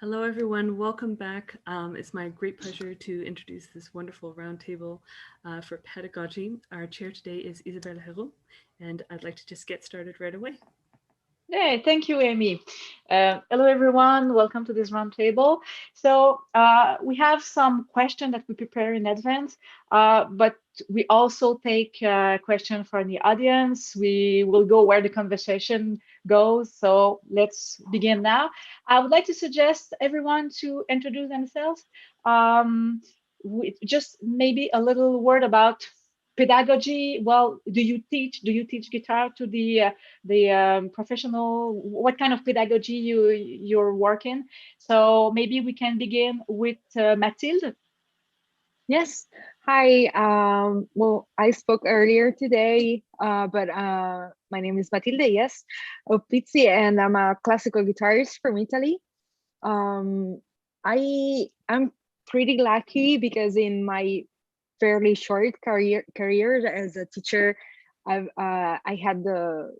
Hello, everyone. Welcome back. It's my great pleasure to introduce this wonderful roundtable for pedagogy. Our chair today is Isabelle Hérault, and I'd like to just get started right away. Hey, thank you, Amy. Hello, everyone. Welcome to this roundtable. So we have some questions that we prepare in advance, but we also take questions from the audience. We will go where the conversation goes. So let's begin now. I would like to suggest everyone to introduce themselves. Just maybe a little word about pedagogy. Well, do you teach guitar to the professional? What kind of pedagogy you're working? So maybe we can begin with Mathilde. Yes. Hi. Well, I spoke earlier today, but my name is Matilde, yes, of Pizzi, and I'm a classical guitarist from Italy. Um, I'm pretty lucky because in my fairly short career as a teacher, I had the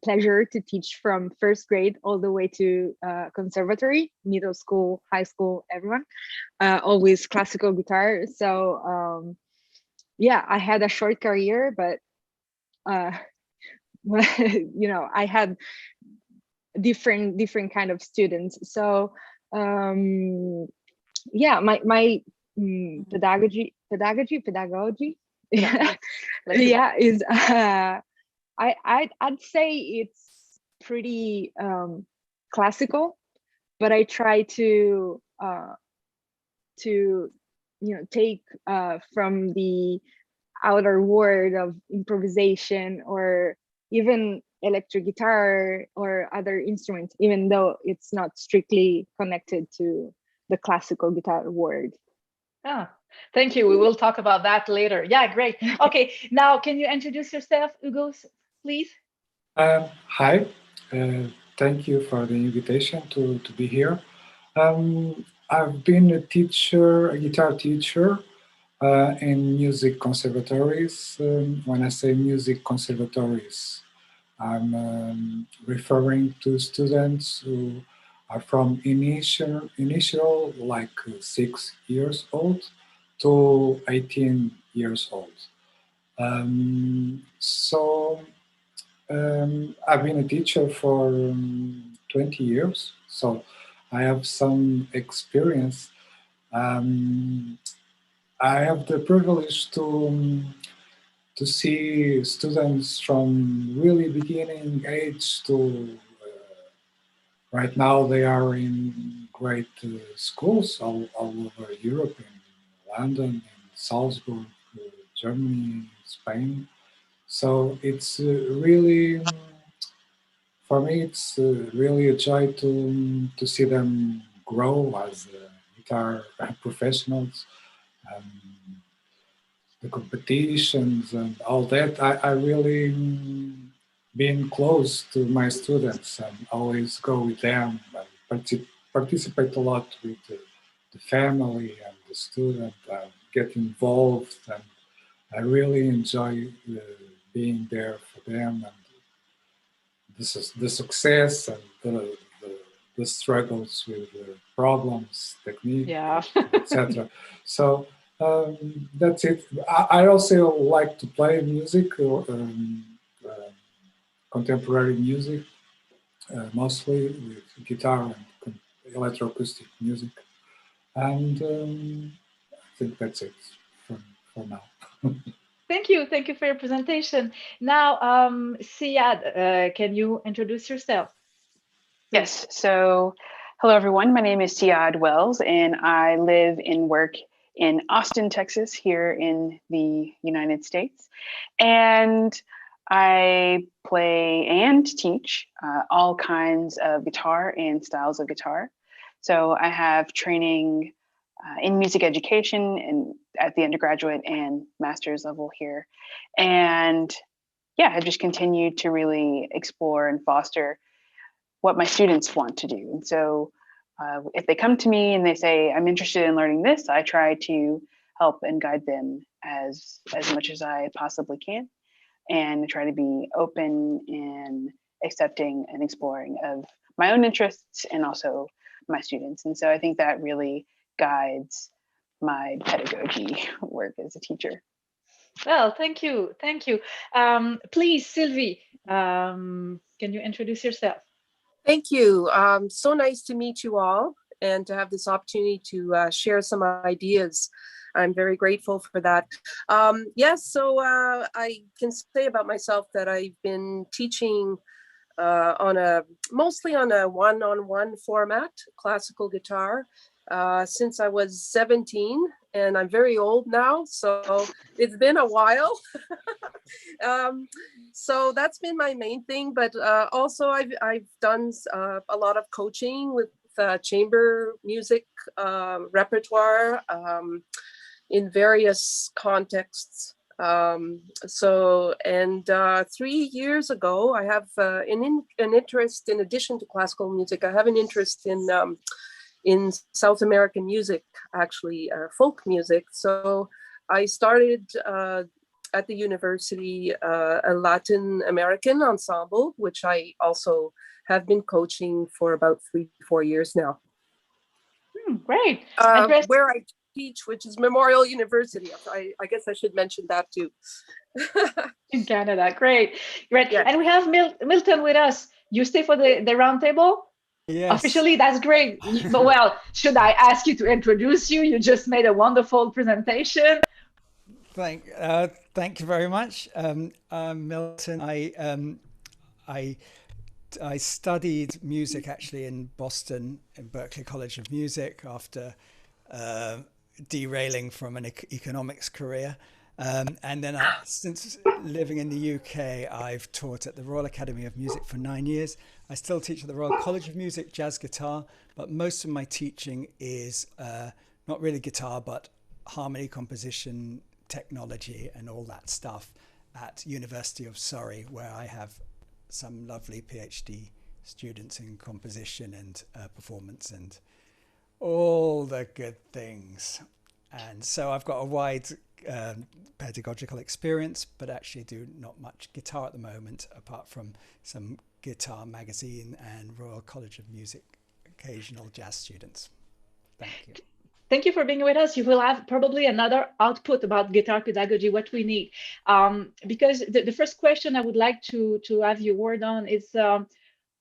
pleasure to teach from first grade all the way to conservatory, middle school, high school, everyone. Always classical guitar. So yeah, I had a short career, but uh, I had different kind of students. So um, yeah, my pedagogy, Pedagogy. Like you want. yeah, is I'd say it's pretty classical, but I try to take from the outer world of improvisation or even electric guitar or other instruments, even though it's not strictly connected to the classical guitar world. Ah, thank you. We will talk about that later. Yeah, great. Okay. Okay, now can you introduce yourself, Hugo, please? Hi, uh, thank you for the invitation to be here. I've been a guitar teacher in music conservatories. When I say music conservatories, I'm referring to students who are from initial like 6 years old to 18 years old. So I've been a teacher for 20 years, so I have some experience. Um, I have the privilege to see students from really beginning age to right now they are in great schools all over Europe, in London, in Salzburg, Germany, Spain. So it's really for me, it's really a joy to see them grow as guitar professionals. Um, the competitions and all that. I really been close to my students and always go with them and participate a lot with the family and the student. Get involved and I really enjoy being there for them and the success and the struggles with problems, technique, Yeah. etc. So that's it. I also like to play music, uh, contemporary music, mostly with guitar and electroacoustic music. And I think that's it for, for now. Thank you. Thank you for your presentation. Now, Siad, can you introduce yourself, please? Yes. So, hello everyone. My name is Siad Wells, and I live and work in Austin, Texas, here in the United States. And I play and teach all kinds of guitar and styles of guitar. So I have training in music education and at the undergraduate and master's level here. And yeah, I've just continued to really explore and foster what my students want to do. And so if they come to me and they say, I'm interested in learning this, I try to help and guide them as much as I possibly can and try to be open and accepting and exploring of my own interests and also my students. And so I think that really guides my pedagogy work as a teacher. Well, thank you. Thank you. Please, Sylvie, can you introduce yourself? Thank you. So nice to meet you all and to have this opportunity to share some ideas. I'm very grateful for that. Yes, so I can say about myself that I've been teaching mostly on a one-on-one format, classical guitar, since I was 17, and I'm very old now, so it's been a while. So that's been my main thing, but also I've done a lot of coaching with chamber music repertoire in various contexts. And 3 years ago, I have an interest, in addition to classical music, I have an interest in South American music, actually, folk music. So I started at the university a Latin American ensemble, which I also have been coaching for about 3-4 years now. Great. Where I teach, which is Memorial University. I guess I should mention that too. In Canada. Great. Yeah. And we have Milton with us. You stay for the round table? Yes. Officially, that's great. But well, should I ask you to introduce you? You just made a wonderful presentation. Thank you very much. I'm Milton. I studied music actually in Boston, in Berklee College of Music, after derailing from an economics career. And then since living in the UK, I've taught at the Royal Academy of Music for 9 years. I still teach at the Royal College of Music, jazz guitar, but most of my teaching is not really guitar, but harmony composition, technology, and all that stuff at University of Surrey, where I have some lovely PhD students in composition and performance and all the good things. And so I've got a wide pedagogical experience, but actually do not much guitar at the moment, apart from some guitar magazine and Royal College of Music occasional jazz students. Thank you. Thank you for being with us. You will have probably another output about guitar pedagogy, what we need. Because the first question I would like to have your word on is,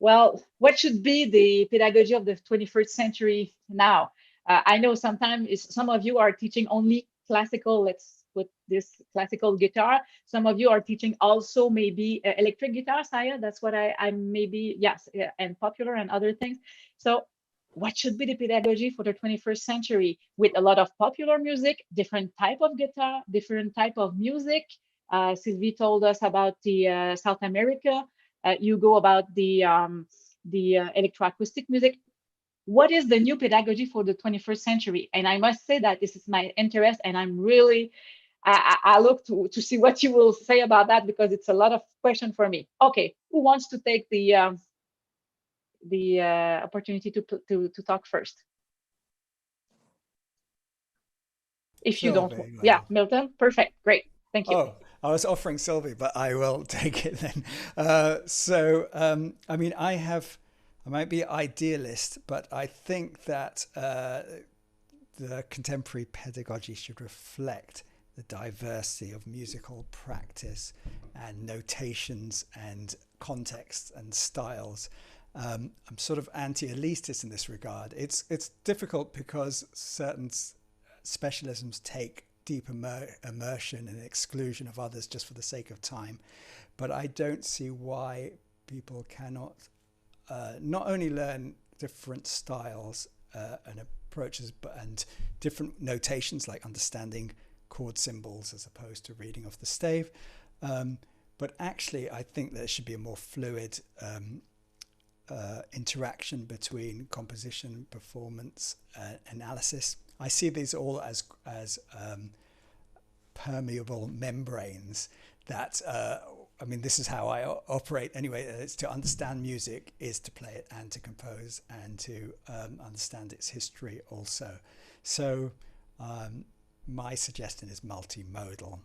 well, what should be the pedagogy of the 21st century now? I know sometimes some of you are teaching only classical, let's put this classical guitar. Some of you are teaching also maybe electric guitar, Saya. That's what I maybe, yes, yeah, and popular and other things. So what should be the pedagogy for the 21st century with a lot of popular music, different type of guitar, different type of music? Sylvie told us about the South America. You go about the electroacoustic music. What is the new pedagogy for the 21st century? And I must say that this is my interest, and I'm really, I look to see what you will say about that, because it's a lot of question for me. Okay, who wants to take the opportunity to talk first? If you don't, Sylvie, yeah, Milton, perfect, great, thank you. Oh, I was offering Sylvie, but I will take it then. I mean, I might be idealist, but I think that the contemporary pedagogy should reflect the diversity of musical practice and notations and contexts and styles. I'm sort of anti-elitist in this regard. It's difficult because certain specialisms take deep immersion and exclusion of others just for the sake of time. But I don't see why people cannot not only learn different styles and approaches, and different notations, like understanding chord symbols as opposed to reading off the stave. But actually, I think there should be a more fluid interaction between composition, performance, analysis. I see these all as permeable membranes that, I mean, this is how I operate anyway. It's to understand music is to play it and to compose and to understand its history also. So my suggestion is multimodal.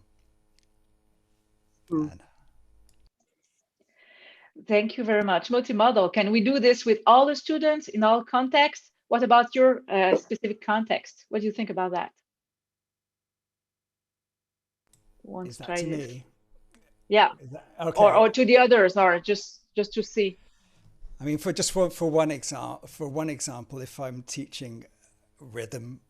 Thank you very much. Multimodal. Can we do this with all the students in all contexts? What about your specific context? What do you think about that? Is that to me? Yeah. Okay. Or to the others, or just to see. I mean, for one example, if I'm teaching rhythm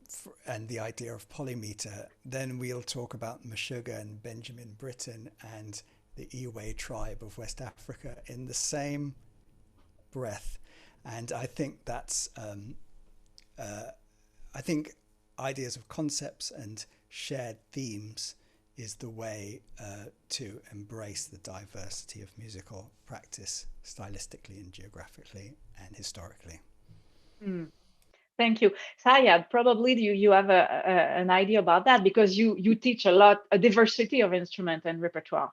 and the idea of polymeter, then we'll talk about Meshuggah and Benjamin Britten and the Ewe tribe of West Africa in the same breath. And I think that's I think ideas of concepts and shared themes is the way to embrace the diversity of musical practice stylistically and geographically and historically. Thank you. Sayad, probably you have an idea about that because you teach a diversity of instrument and repertoire.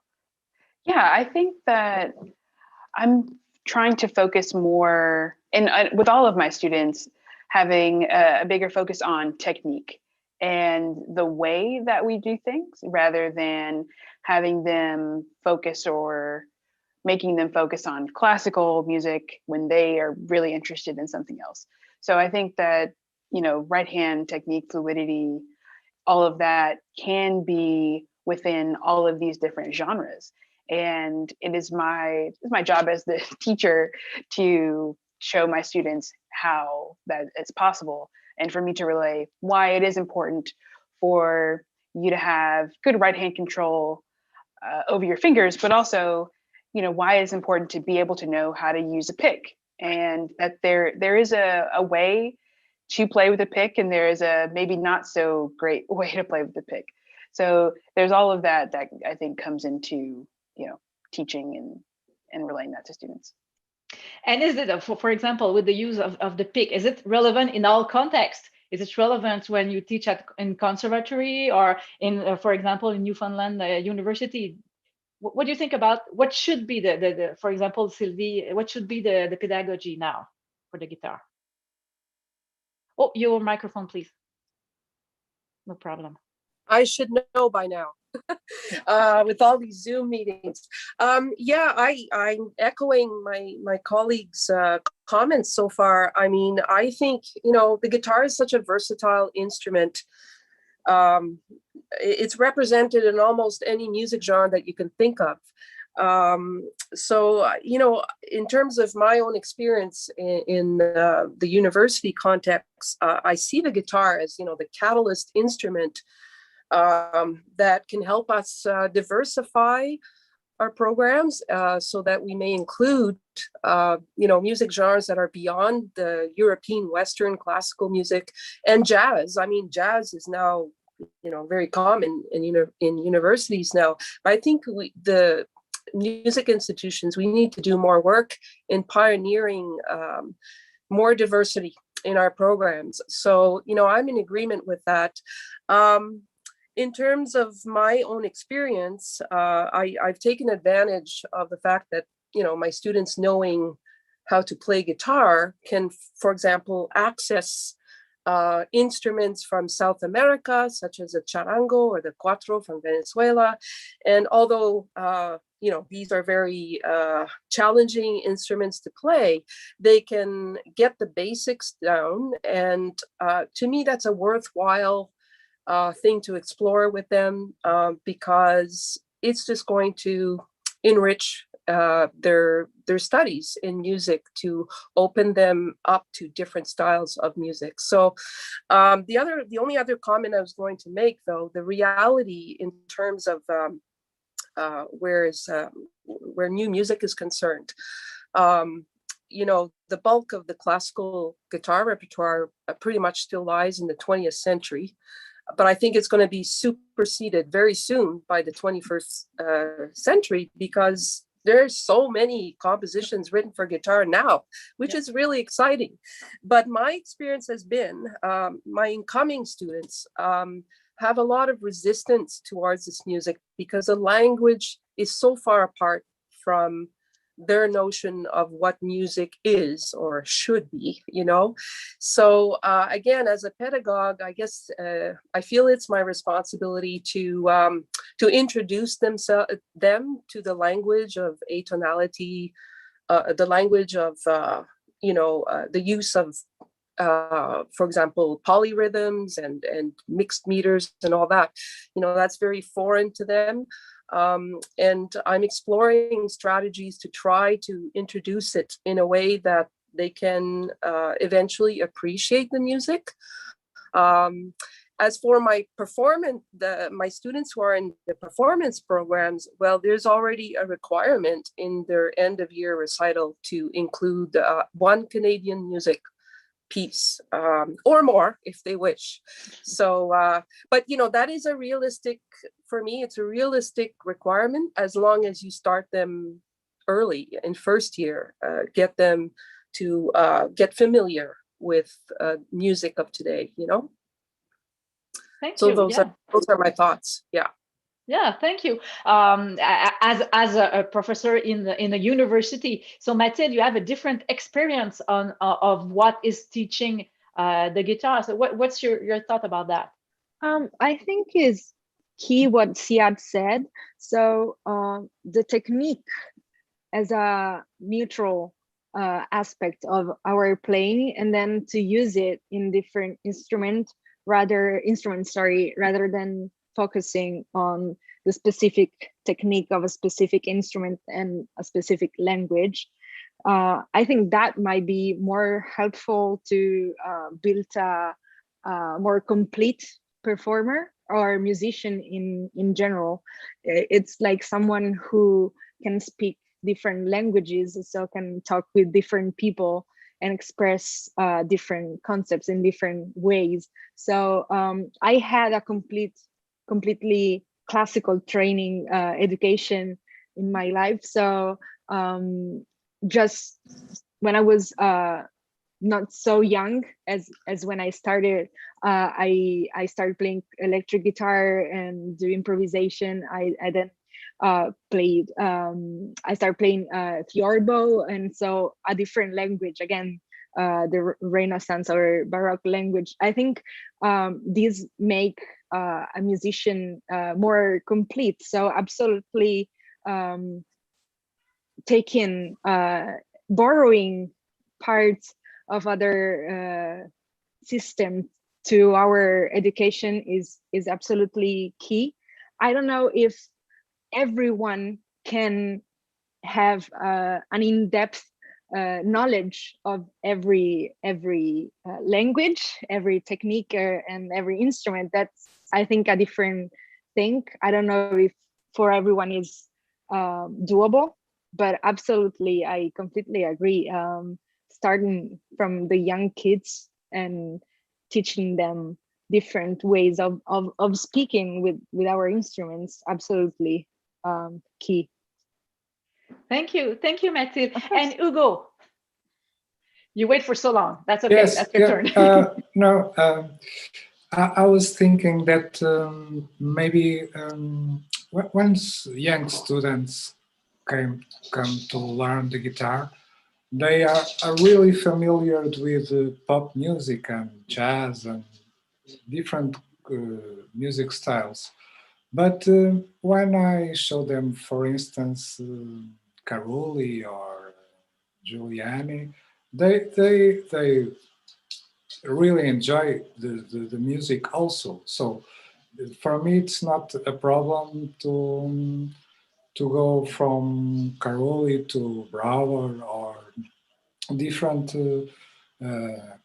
Yeah, I think that I'm trying to focus more, and with all of my students, having a bigger focus on technique and the way that we do things rather than having them focus or making them focus on classical music when they are really interested in something else. So I think that, right hand technique, fluidity, all of that can be within all of these different genres. And it's my job as the teacher to show my students how that is possible, and for me to relay why it is important for you to have good right hand control over your fingers, but also, why it's important to be able to know how to use a pick, and that there is a way to play with a pick, and there is a maybe not so great way to play with the pick. So there's all of that I think comes into teaching and relaying that to students. And is it, for example, with the use of the pick, is it relevant in all contexts? Is it relevant when you teach in conservatory or in, for example, in Newfoundland University? What do you think about what should be the for example, Sylvie, what should be the pedagogy now for the guitar? Oh, your microphone, please. No problem. I should know by now. With all these Zoom meetings. Yeah, I'm echoing my colleagues' comments so far. I mean, I think, the guitar is such a versatile instrument. It's represented in almost any music genre that you can think of. So, in terms of my own experience in the university context, I see the guitar as, the catalyst instrument that can help us diversify our programs so that we may include, music genres that are beyond the European Western classical music and jazz. I mean, jazz is now, very common in universities now. But I think the music institutions, we need to do more work in pioneering more diversity in our programs. So, I'm in agreement with that. In terms of my own experience, I've taken advantage of the fact that, my students knowing how to play guitar can, for example, access instruments from South America, such as the charango or the cuatro from Venezuela. And although, these are very challenging instruments to play, they can get the basics down. And to me, that's a worthwhile thing to explore with them because it's just going to enrich their studies in music, to open them up to different styles of music. So the only other comment I was going to make, though, the reality in terms of where new music is concerned, the bulk of the classical guitar repertoire pretty much still lies in the 20th century. But I think it's going to be superseded very soon by the 21st century, because there's so many compositions written for guitar now, which is really exciting. But my experience has been my incoming students have a lot of resistance towards this music because the language is so far apart from their notion of what music is or should be, So again, as a pedagogue, I guess I feel it's my responsibility to introduce them to the language of atonality, the language of the use of for example, polyrhythms and mixed meters and all that. That's very foreign to them. And I'm exploring strategies to try to introduce it in a way that they can eventually appreciate the music. As for my my students who are in the performance programs, well, there's already a requirement in their end of year recital to include one Canadian music piece, or more if they wish. So, but that is for me, it's a realistic requirement as long as you start them early in first year, get them to get familiar with music of today, Thank So you. those are my thoughts. Yeah. Yeah, thank you. As a professor in the university, so Mathilde, you have a different experience of what is teaching the guitar. So what's your thought about that? I think is key what Siad said. So the technique as a neutral aspect of our playing, and then to use it in different instruments rather than focusing on the specific technique of a specific instrument and a specific language. I think that might be more helpful to build a more complete performer or musician in general. It's like someone who can speak different languages, so can talk with different people and express different concepts in different ways. So I had a completely classical training education in my life. So just when I was not so young as when I started, I started playing electric guitar and do improvisation. I then played I started playing theorbo, and so a different language again, the Renaissance or Baroque language. I think these make a musician more complete. So absolutely taking borrowing parts of other systems to our education is absolutely key. I don't know if everyone can have an in-depth knowledge of every language, every technique, and every instrument. That's, I think, a different thing. I don't know if for everyone is doable, but absolutely, I completely agree. Starting from the young kids and teaching them different ways of speaking with our instruments, absolutely key. Thank you, Mathilde. And Hugo, you wait for so long. That's okay. Yes, that's your yeah, turn. no, I was thinking that maybe once young students come to learn the guitar, they are really familiar with pop music and jazz and different music styles. But when I show them, for instance, Carulli or Giuliani, they really enjoy the music also. So for me, it's not a problem to go from Carulli to Brouwer or different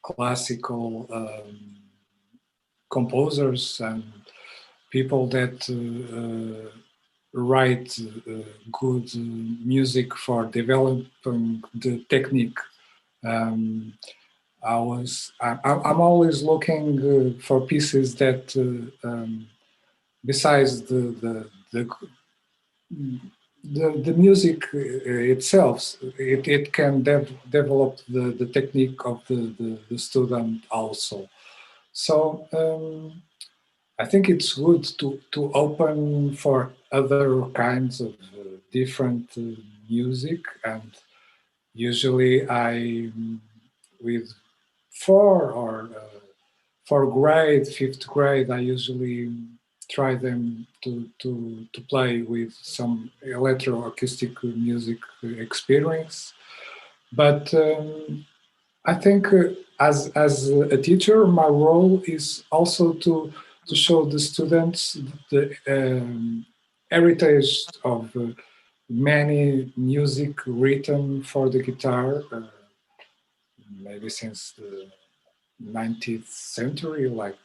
classical composers and people that write good music for developing the technique. I'm always looking for pieces that, besides the music itself, it can develop the technique of the student also. So I think it's good to open for other kinds of different music, and usually with for grade, fifth grade, I usually try them to play with some electroacoustic music experience. But I think as a teacher, my role is also to show the students the heritage of many music written for the guitar, maybe since the 19th century, like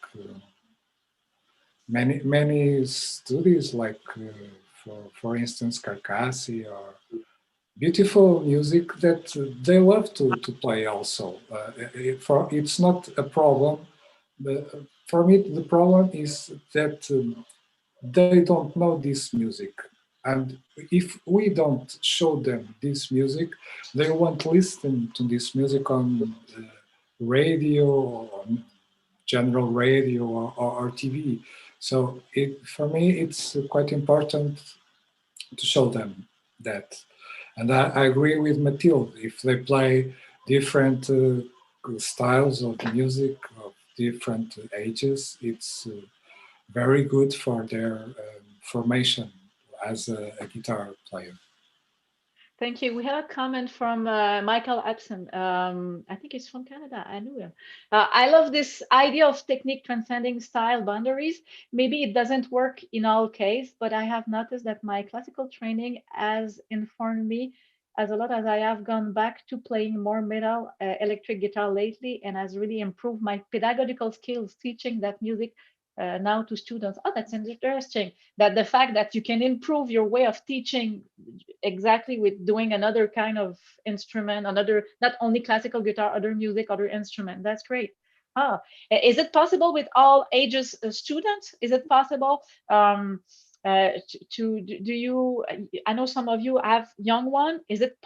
many studies, like for instance, Carcassi or beautiful music that they love to play also. It's not a problem. For me, the problem is that they don't know this music. And if we don't show them this music, they won't listen to this music on radio, or general radio, or TV. So for me, it's quite important to show them that. And I agree with Mathilde. If they play different styles of music of different ages, it's very good for their formation as a guitar player. Thank you. We have a comment from Michael Epson. I think he's from Canada. I knew him. I love this idea of technique transcending style boundaries. Maybe it doesn't work in all cases, but I have noticed that my classical training has informed me as a lot as I have gone back to playing more metal electric guitar lately and has really improved my pedagogical skills teaching that music now to students. Oh, that's interesting. That the fact that you can improve your way of teaching exactly with doing another kind of instrument, another, not only classical guitar, other music, other instrument. That's great. Ah, is it possible with all ages students? Is it possible do you? I know some of you have young one. Is it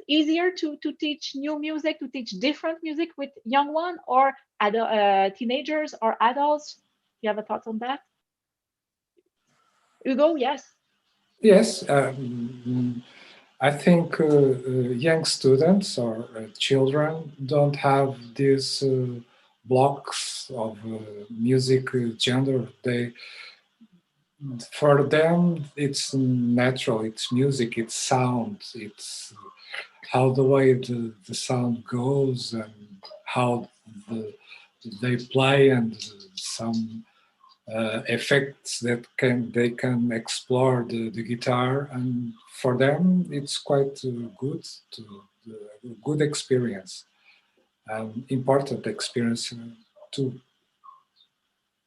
easier to teach new music, to teach different music with young one, or teenagers or adults? Do you have a thought on that, Hugo? Yes. Yes, I think young students or children don't have these blocks of music genre. For them, it's natural. It's music. It's sound. It's how the way the sound goes and how the, they play, and some effects that they can explore the guitar, and for them it's quite good to good experience and important experience too.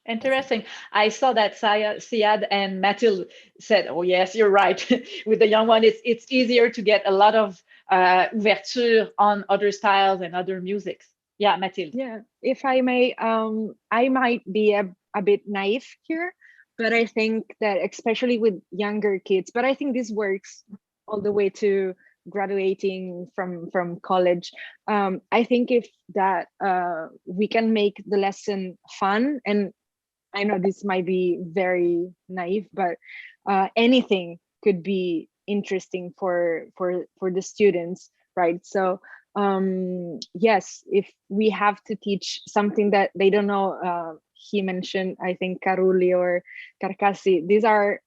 Interesting. I saw that Siad and Mathilde said, "Oh yes, you're right." With the young one, it's easier to get a lot of ouverture on other styles and other musics. Yeah, Mathilde. Yeah, if I may, I might be a bit naive here, but I think that especially with younger kids, but I think this works all the way to graduating from college. I think if that we can make the lesson fun, and I know this might be very naive, but anything could be interesting for the students, right? So yes, if we have to teach something that they don't know, he mentioned, I think, Carulli or Carcassi, these are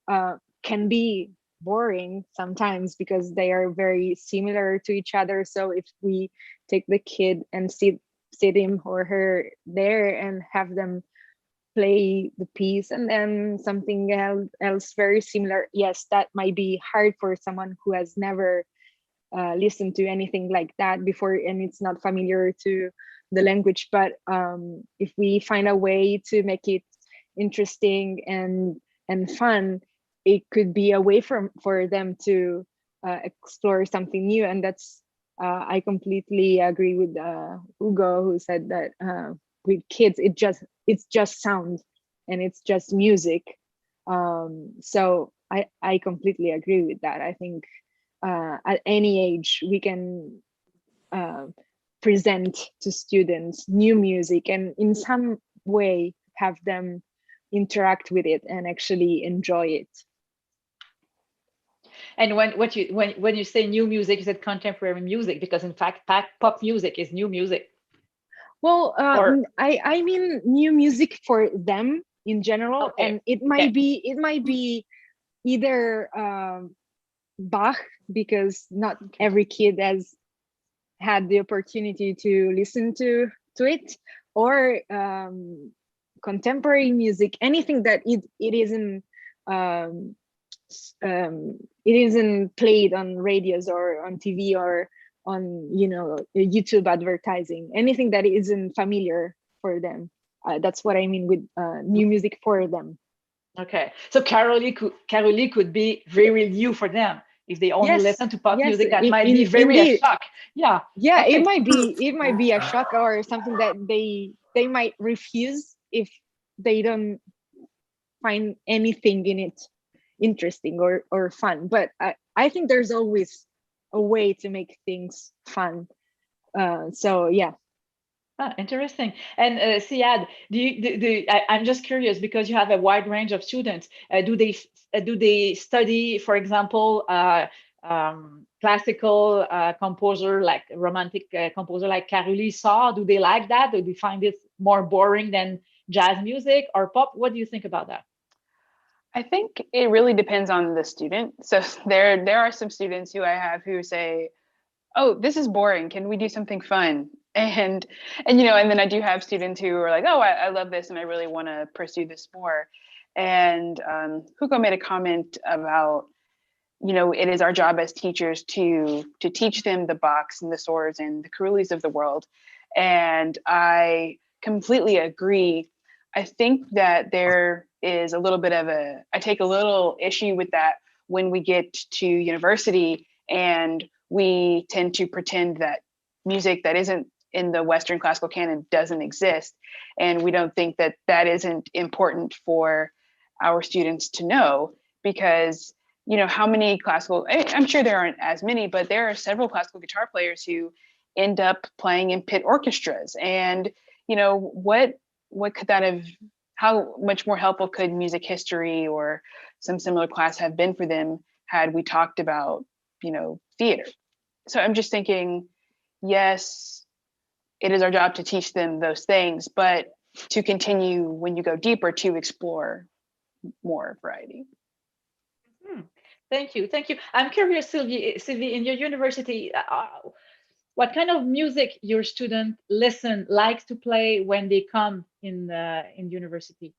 can be boring sometimes because they are very similar to each other. So if we take the kid and sit him or her there and have them play the piece and then something else very similar, yes, that might be hard for someone who has never listened to anything like that before and it's not familiar to the language. But if we find a way to make it interesting and fun, it could be a way for them to explore something new. And that's I completely agree with Hugo, who said that with kids it's just sound and it's just music. So I completely agree with that. I think at any age we can uh, present to students new music and in some way have them interact with it and actually enjoy it. And when you say new music, is it contemporary music? Because in fact, pop music is new music. Well, Or I mean new music for them in general, okay, and it okay. might be either Bach, because not every kid had the opportunity to listen to it, or contemporary music, anything that it isn't it isn't played on radios or on TV or on YouTube advertising, anything that isn't familiar for them. That's what I mean with new music for them. Okay, so Carolee could be very new for them. If they only listen to pop music, that might be very a shock. Yeah. Yeah, okay. it might be a shock or something that they might refuse if they don't find anything in it interesting or fun. But I think there's always a way to make things fun. So yeah. Interesting. And Siad, I'm just curious because you have a wide range of students. Do they study, for example, classical composer like romantic composer like Carolee saw? Do they like that? Do they find it more boring than jazz music or pop? What do you think about that? I think it really depends on the student. So there are some students who I have who say, "Oh, this is boring. Can we do something fun?" And and then I do have students who are like, "Oh, I love this and I really want to pursue this more." And Hugo made a comment about, it is our job as teachers to teach them the Bachs and the Sohrs and the Carulis of the world. And I completely agree. I think that there is a little bit of I take a little issue with that when we get to university and we tend to pretend that music that isn't in the Western classical canon doesn't exist. And we don't think that that isn't important for our students to know, because how many classical, I'm sure there aren't as many, but there are several classical guitar players who end up playing in pit orchestras. And what could that have, how much more helpful could music history or some similar class have been for them had we talked about theater? So I'm just thinking, yes, it is our job to teach them those things, but to continue, when you go deeper, to explore more variety. Thank you. I'm curious, Sylvie, in your university, what kind of music your student likes to play when they come in university?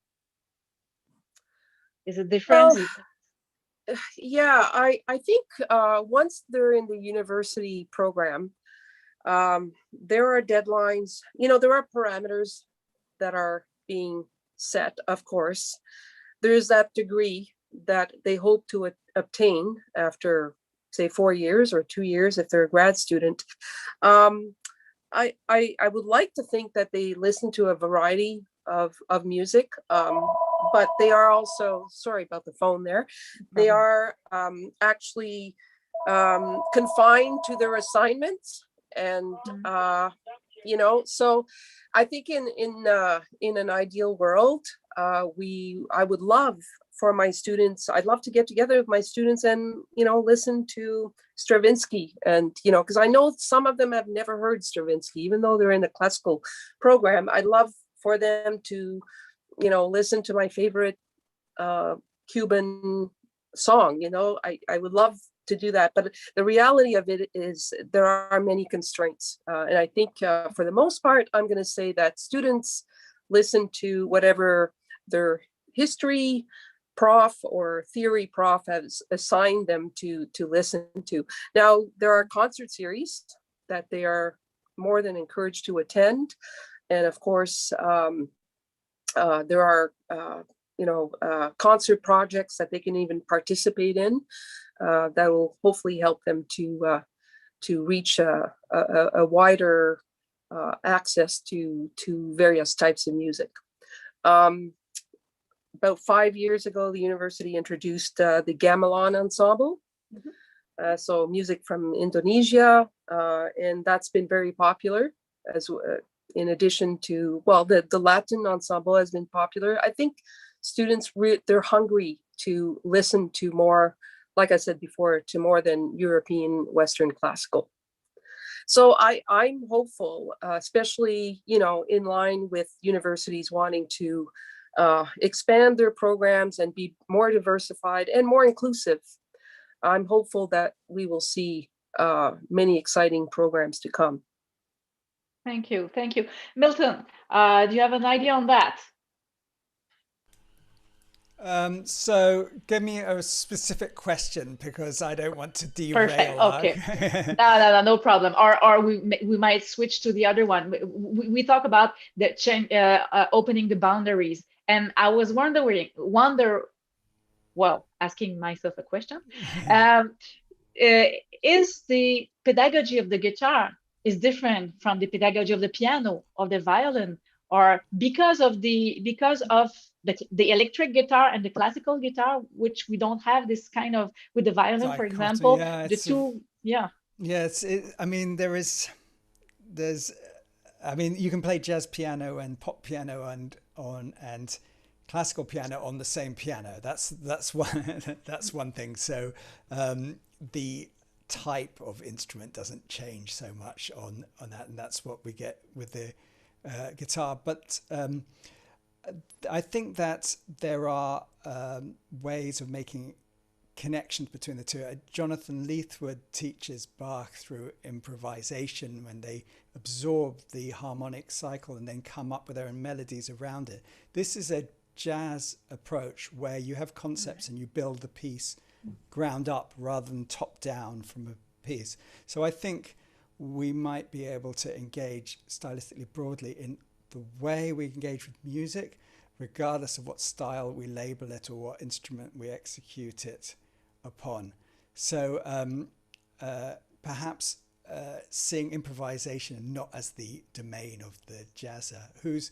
Is it different? Well, yeah, I think once they're in the university program, there are deadlines, there are parameters that are being set, of course. There's that degree that they hope to obtain after, say, 4 years or 2 years if they're a grad student. I would like to think that they listen to a variety of music, but they are also, sorry about the phone there, they are actually confined to their assignments. And so I think in an ideal world, I would love for my students, I'd love to get together with my students and listen to Stravinsky, and because I know some of them have never heard Stravinsky, even though they're in the classical program. I'd love for them to listen to my favorite Cuban song. I would love to do that, but the reality of it is there are many constraints, and I think for the most part, I'm going to say that students listen to whatever their history prof or theory prof has assigned them to listen to. Now, there are concert series that they are more than encouraged to attend, and of course there are concert projects that they can even participate in that will hopefully help them to reach a wider access to various types of music. About 5 years ago, the university introduced the gamelan ensemble. So music from Indonesia, and that's been very popular, as in addition to, well, the Latin ensemble has been popular. I think students, they're hungry to listen to more, like I said before, to more than European Western classical. So I'm hopeful, especially, in line with universities wanting to expand their programs and be more diversified and more inclusive. I'm hopeful that we will see many exciting programs to come. Thank you. Thank you. Milton, do you have an idea on that? So give me a specific question, because I don't want to derail. Perfect. Okay. No problem. Or we might switch to the other one. We talk about the change, opening the boundaries, and I was asking myself a question. Is the pedagogy of the guitar is different from the pedagogy of the piano or the violin, or because of the electric guitar and the classical guitar, which we don't have this kind of with the violin, for example, the two. I mean, there's I mean, you can play jazz piano and pop piano and classical piano on the same piano. That's one that's one thing. So the type of instrument doesn't change so much on that, and that's what we get with the guitar. But I think that there are ways of making connections between the two. Jonathan Leithwood teaches Bach through improvisation, when they absorb the harmonic cycle and then come up with their own melodies around it. This is a jazz approach where you have concepts and you build the piece ground up rather than top down from a piece. So I think we might be able to engage stylistically broadly in the way we engage with music, regardless of what style we label it or what instrument we execute it upon. So perhaps seeing improvisation not as the domain of the jazzer, who's,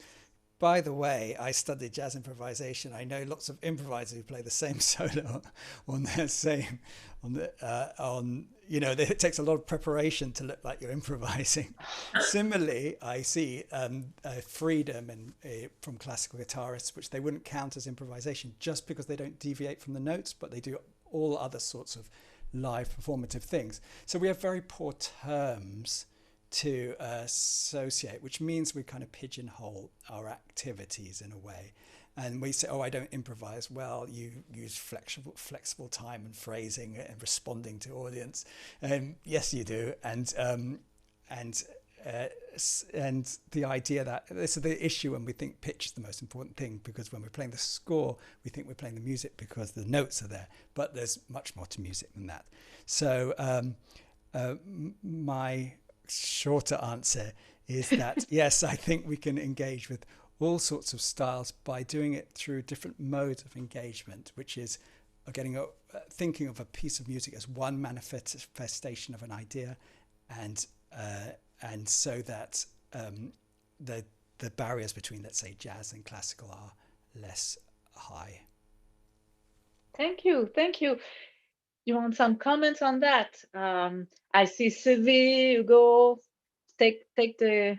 by the way, I studied jazz improvisation. I know lots of improvisers who play the same solo on their same, you know, it takes a lot of preparation to look like you're improvising. Similarly, I see freedom from classical guitarists, which they wouldn't count as improvisation just because they don't deviate from the notes, but they do all other sorts of live performative things. So we have very poor terms to associate, which means we kind of pigeonhole our activities in a way. And we say, oh, I don't improvise. Well, you use flexible time and phrasing and responding to audience. Yes, you do. And the idea that this is the issue when we think pitch is the most important thing, because when we're playing the score, we think we're playing the music because the notes are there, but there's much more to music than that. So my shorter answer is that yes, I think we can engage with all sorts of styles by doing it through different modes of engagement, which is thinking of a piece of music as one manifestation of an idea, and so that the barriers between, let's say, jazz and classical are less high. Thank you. You want some comments on that? I see Sylvie, you go take the.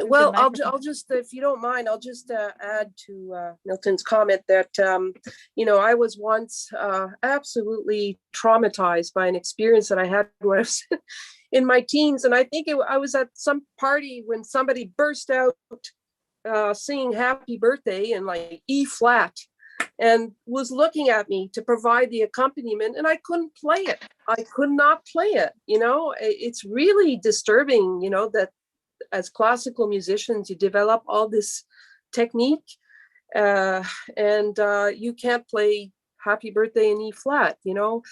Well, I'll just, if you don't mind, I'll just add to Milton's comment that, you know, I was once absolutely traumatized by an experience that I had when I was in my teens. And I think I was at some party when somebody burst out singing Happy Birthday in like E flat, and was looking at me to provide the accompaniment, and I couldn't play it. I could not play it. You know, it's really disturbing, you know, that as classical musicians, you develop all this technique and you can't play Happy Birthday in E flat, you know.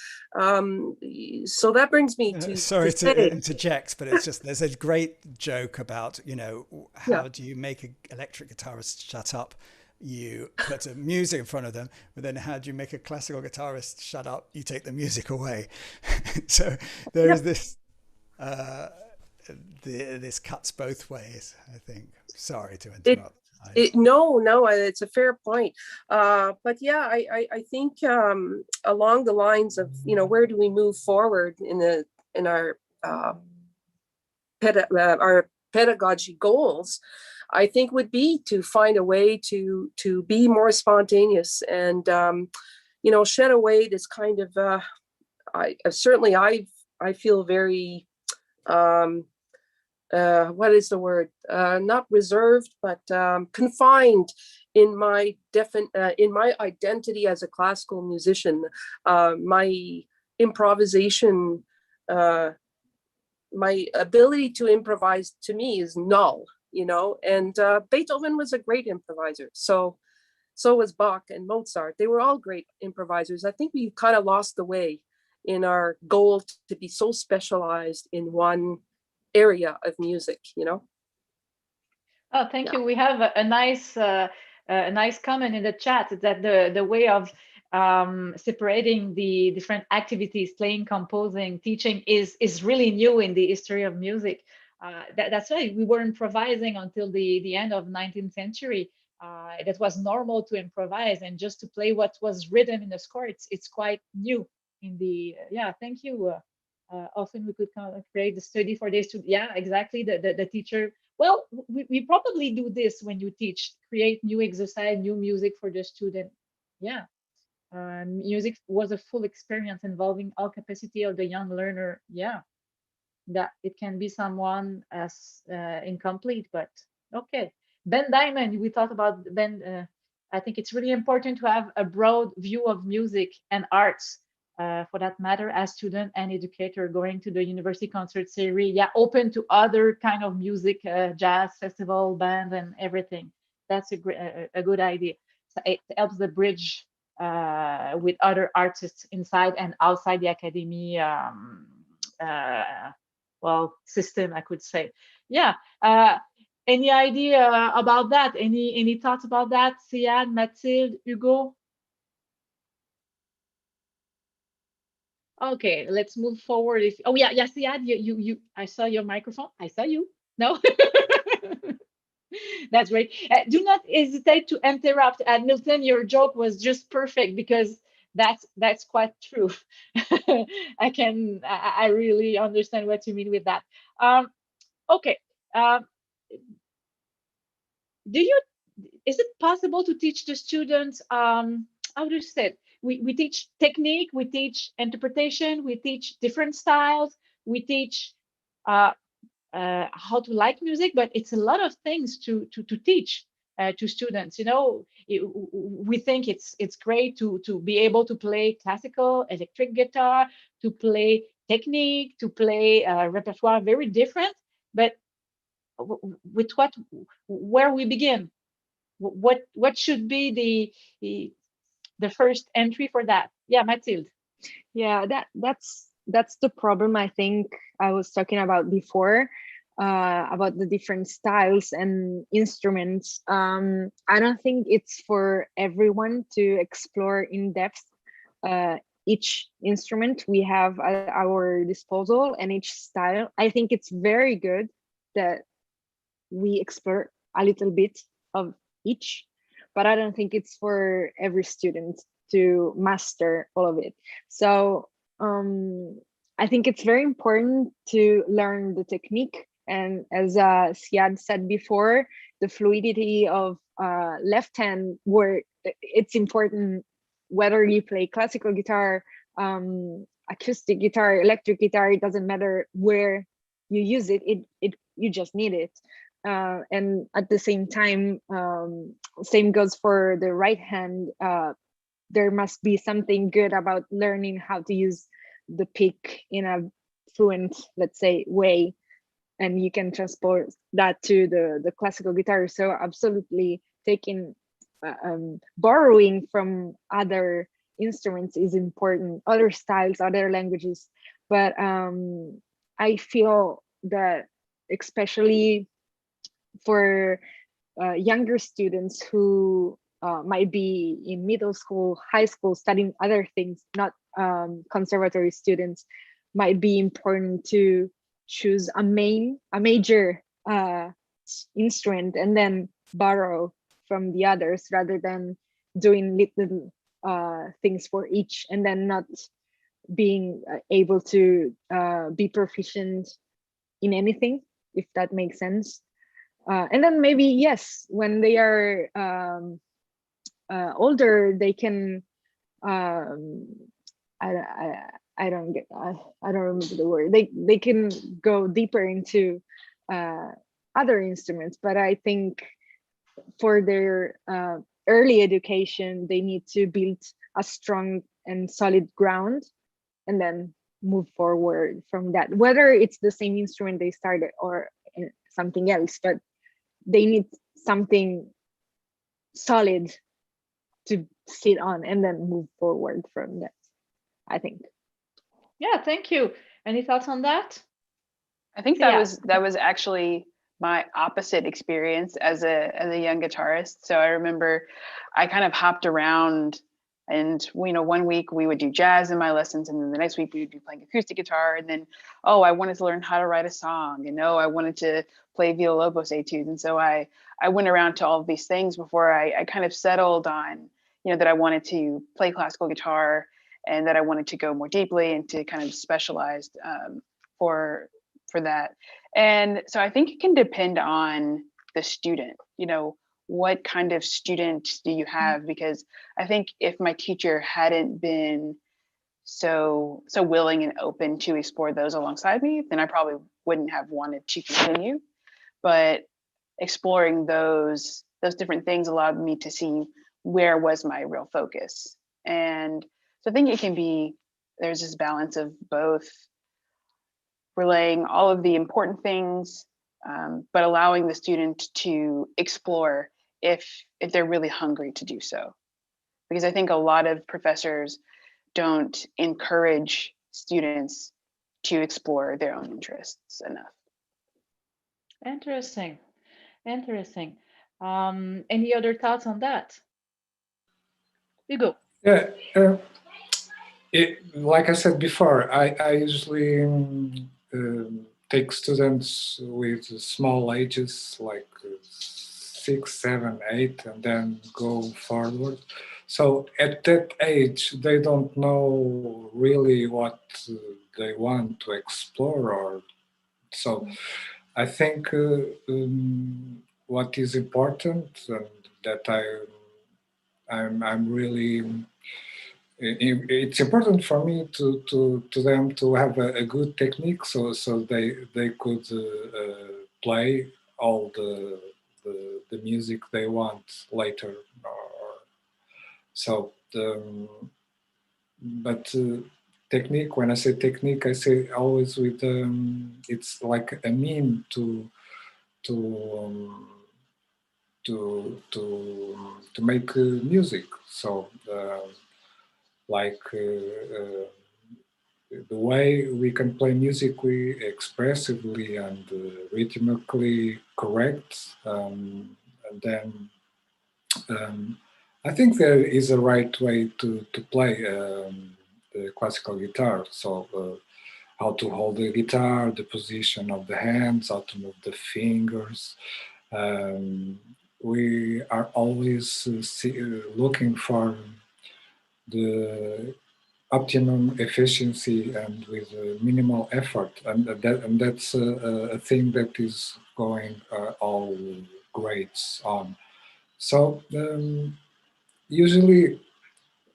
So that brings me to sorry to interject, but it's just, there's a great joke about, you know, how do you make an electric guitarist shut up? You put a music in front of them, but then how do you make a classical guitarist shut up? You take the music away. So there is this this cuts both ways, I think. Sorry to interrupt. No, it's a fair point. But yeah, I think along the lines of, you know, where do we move forward in our pedagogy goals, I think would be to find a way to be more spontaneous and you know, shed away this kind of I feel very what is the word? Not reserved, but confined in my identity as a classical musician. My improvisation my ability to improvise to me is null, you know. And Beethoven was a great improviser. So was Bach and Mozart. They were all great improvisers. I think we kind of lost the way in our goal to be so specialized in one area of music, you know. Oh, thank you. We have a nice comment in the chat that the way of separating the different activities, playing, composing, teaching, is really new in the history of music. That's right. We were improvising until the end of 19th century. That was normal to improvise and just to play what was written in the score. It's quite new in the yeah. Thank you. Often we could kind of create the study for this to yeah, exactly. The teacher. Well, we probably do this when you teach, create new exercise, new music for the student. Yeah. Music was a full experience involving all capacity of the young learner. Yeah, that it can be someone as incomplete, but okay. Ben Diamond, we thought about Ben. I think it's really important to have a broad view of music and arts, for that matter, as student and educator going to the university concert series. Yeah, open to other kind of music, jazz, festival, band, and everything. That's a good idea. So it helps the bridge with other artists inside and outside the academy. Uh, well, system, I could say. Yeah. Any idea about that? Any thoughts about that? Siad, Mathilde, Hugo? Okay, let's move forward. If oh yeah, Siad, you I saw your microphone. I saw you. No. That's great. Do not hesitate to interrupt. Milton, your joke was just perfect because that's quite true. I really understand what you mean with that. Okay. Um, do you is it possible to teach the students how do you say it? We teach technique, we teach interpretation, we teach different styles, we teach uh, how to like music, but it's a lot of things to teach to students. You know, we think it's great to be able to play classical, electric guitar, to play technique, to play repertoire, very different. But with where we begin, what should be the first entry for that? Yeah, Mathilde. Yeah, that's the problem I think I was talking about before, about the different styles and instruments. I don't think it's for everyone to explore in depth each instrument we have at our disposal and each style. I think it's very good that we explore a little bit of each, but I don't think it's for every student to master all of it. So I think it's very important to learn the technique. And as Siad said before, the fluidity of left hand, where it's important whether you play classical guitar, acoustic guitar, electric guitar, it doesn't matter where you use it, you just need it. And at the same time, same goes for the right hand. There must be something good about learning how to use the pick in a fluent, let's say, way, and you can transport that to the classical guitar. So absolutely taking borrowing from other instruments is important, other styles, other languages. But I feel that especially for younger students who might be in middle school, high school, studying other things, not conservatory students, might be important to choose a major instrument and then borrow from the others rather than doing little things for each and then not being able to be proficient in anything, if that makes sense. And then maybe, yes, when they are older, they can, I don't get, I don't remember the word. They can go deeper into other instruments, but I think for their early education, they need to build a strong and solid ground, and then move forward from that, whether it's the same instrument they started or something else, but they need something solid to sit on and then move forward from that, I think. Yeah, thank you. Any thoughts on that? I think So, yeah. that was actually my opposite experience as a young guitarist. So I remember I kind of hopped around, and one week we would do jazz in my lessons, and then the next week we would be playing acoustic guitar, and then I wanted to learn how to write a song, and I wanted to play Villa-Lobos etudes, and so I went around to all of these things before I kind of settled on that I wanted to play classical guitar, and that I wanted to go more deeply and to kind of specialize for that. And so I think it can depend on the student, what kind of student do you have? Because I think if my teacher hadn't been so willing and open to explore those alongside me, then I probably wouldn't have wanted to continue. But exploring those different things allowed me to see where was my real focus. And so I think it can be, there's this balance of both relaying all of the important things, but allowing the student to explore if they're really hungry to do so. Because I think a lot of professors don't encourage students to explore their own interests enough. Interesting. Any other thoughts on that? Hugo. Yeah, like I said before, I usually take students with small ages, like 6, 7, 8, and then go forward. So at that age, they don't know really what they want to explore, or so. I think what is important, and that I'm really. It's important for me to them to have a good technique, so they could play all the music they want later. So, but technique. When I say technique, I say always with it's like a mean to um, to make music. So. Like the way we can play musically expressively and rhythmically correct, and then I think there is a right way to play the classical guitar. So how to hold the guitar, the position of the hands, how to move the fingers. We are always looking for the optimum efficiency and with minimal effort, and that's a thing that is going all grades on. So usually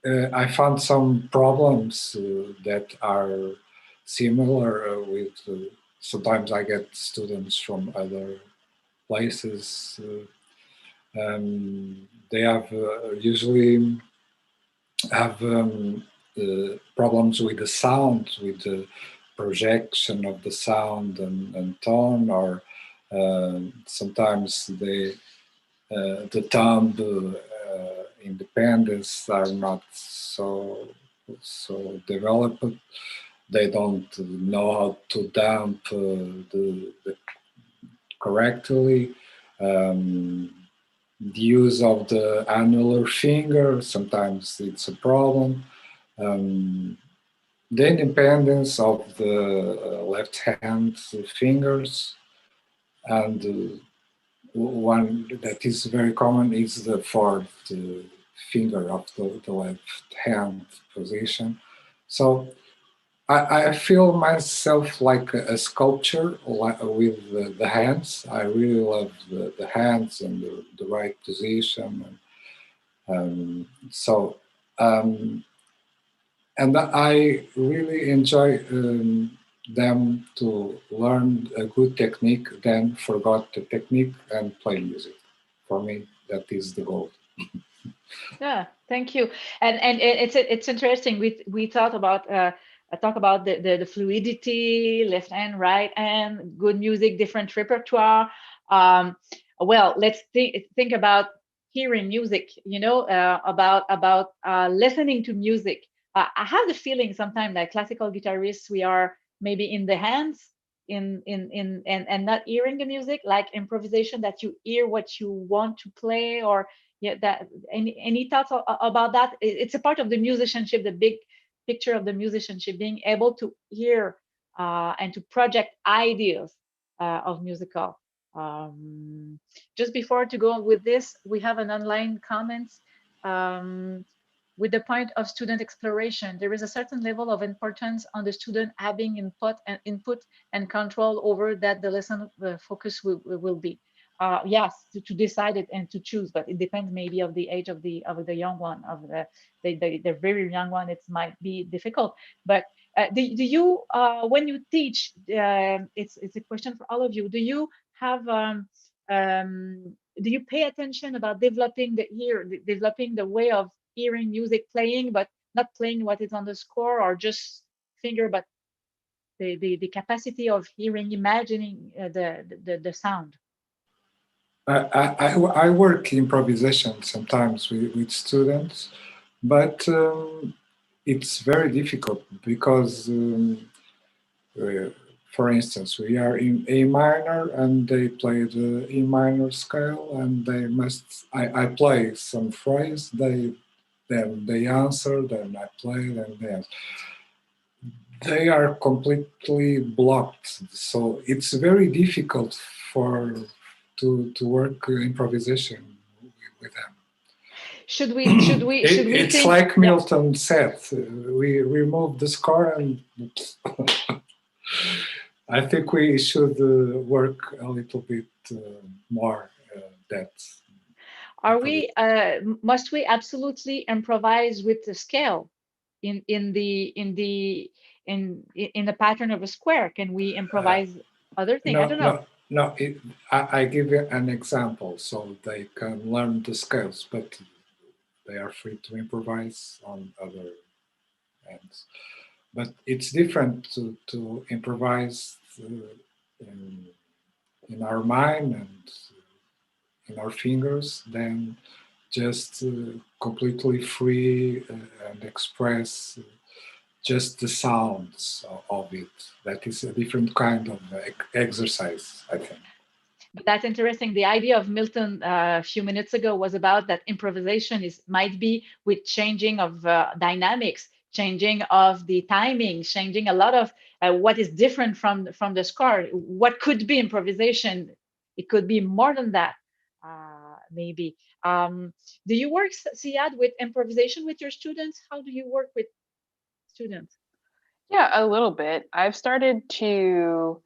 I found some problems that are similar with. Sometimes I get students from other places. They have usually have problems with the sound, with the projection of the sound and tone, or sometimes the thumb independence are not so developed. They don't know how to damp the correctly. The use of the annular finger, sometimes it's a problem. The independence of the left hand fingers, and one that is very common is the fourth finger of the left hand position. So I feel myself like a sculpture with the hands. I really love the hands and the right position. And I really enjoy them to learn a good technique, then forgot the technique and play music. For me, that is the goal. Yeah, thank you. And it's interesting. We thought about talk about the fluidity, left hand, right hand, good music, different repertoire. Well, let's think about hearing music, about listening to music. I have the feeling sometimes that classical guitarists, we are maybe in the hands and not hearing the music, like improvisation, that you hear what you want to play, or yeah, that any thoughts about that? It's a part of the musicianship, the big picture of the musicianship, being able to hear and to project ideas of musical. Just before to go with this, we have an online comments. With the point of student exploration, there is a certain level of importance on the student having input and control over that the lesson focus will be. Yes, to decide it and to choose, but it depends maybe of the age of the young one, of the very young one. It might be difficult, but do you when you teach, it's a question for all of you. Do you have do you pay attention about developing the ear, developing the way of hearing music playing, but not playing what is on the score or just finger, but the capacity of hearing, imagining the sound? I work improvisation sometimes with students, but it's very difficult because, for instance, we are in A minor and they play the E minor scale, and they must. I play some phrase, then they answer, then I play, then they answer. They are completely blocked, so it's very difficult to work improvisation with them. Should we It's think? like Milton said, we remove the score, and I think we should work a little bit more that. Are we must we absolutely improvise with the scale in the pattern of a square? Can we improvise other thing? I don't know. No. I give you an example so they can learn the scales, but they are free to improvise on other ends. But it's different to improvise in our mind and in our fingers than just completely free and express just the sounds of it. That is a different kind of exercise, I think. But that's interesting. The idea of Milton a few minutes ago was about that improvisation might be with changing of dynamics, changing of the timing, changing a lot of what is different from the score. What could be improvisation? It could be more than that, maybe. Do you work, Siad, with improvisation with your students? How do you work with students? Yeah, a little bit. I've started to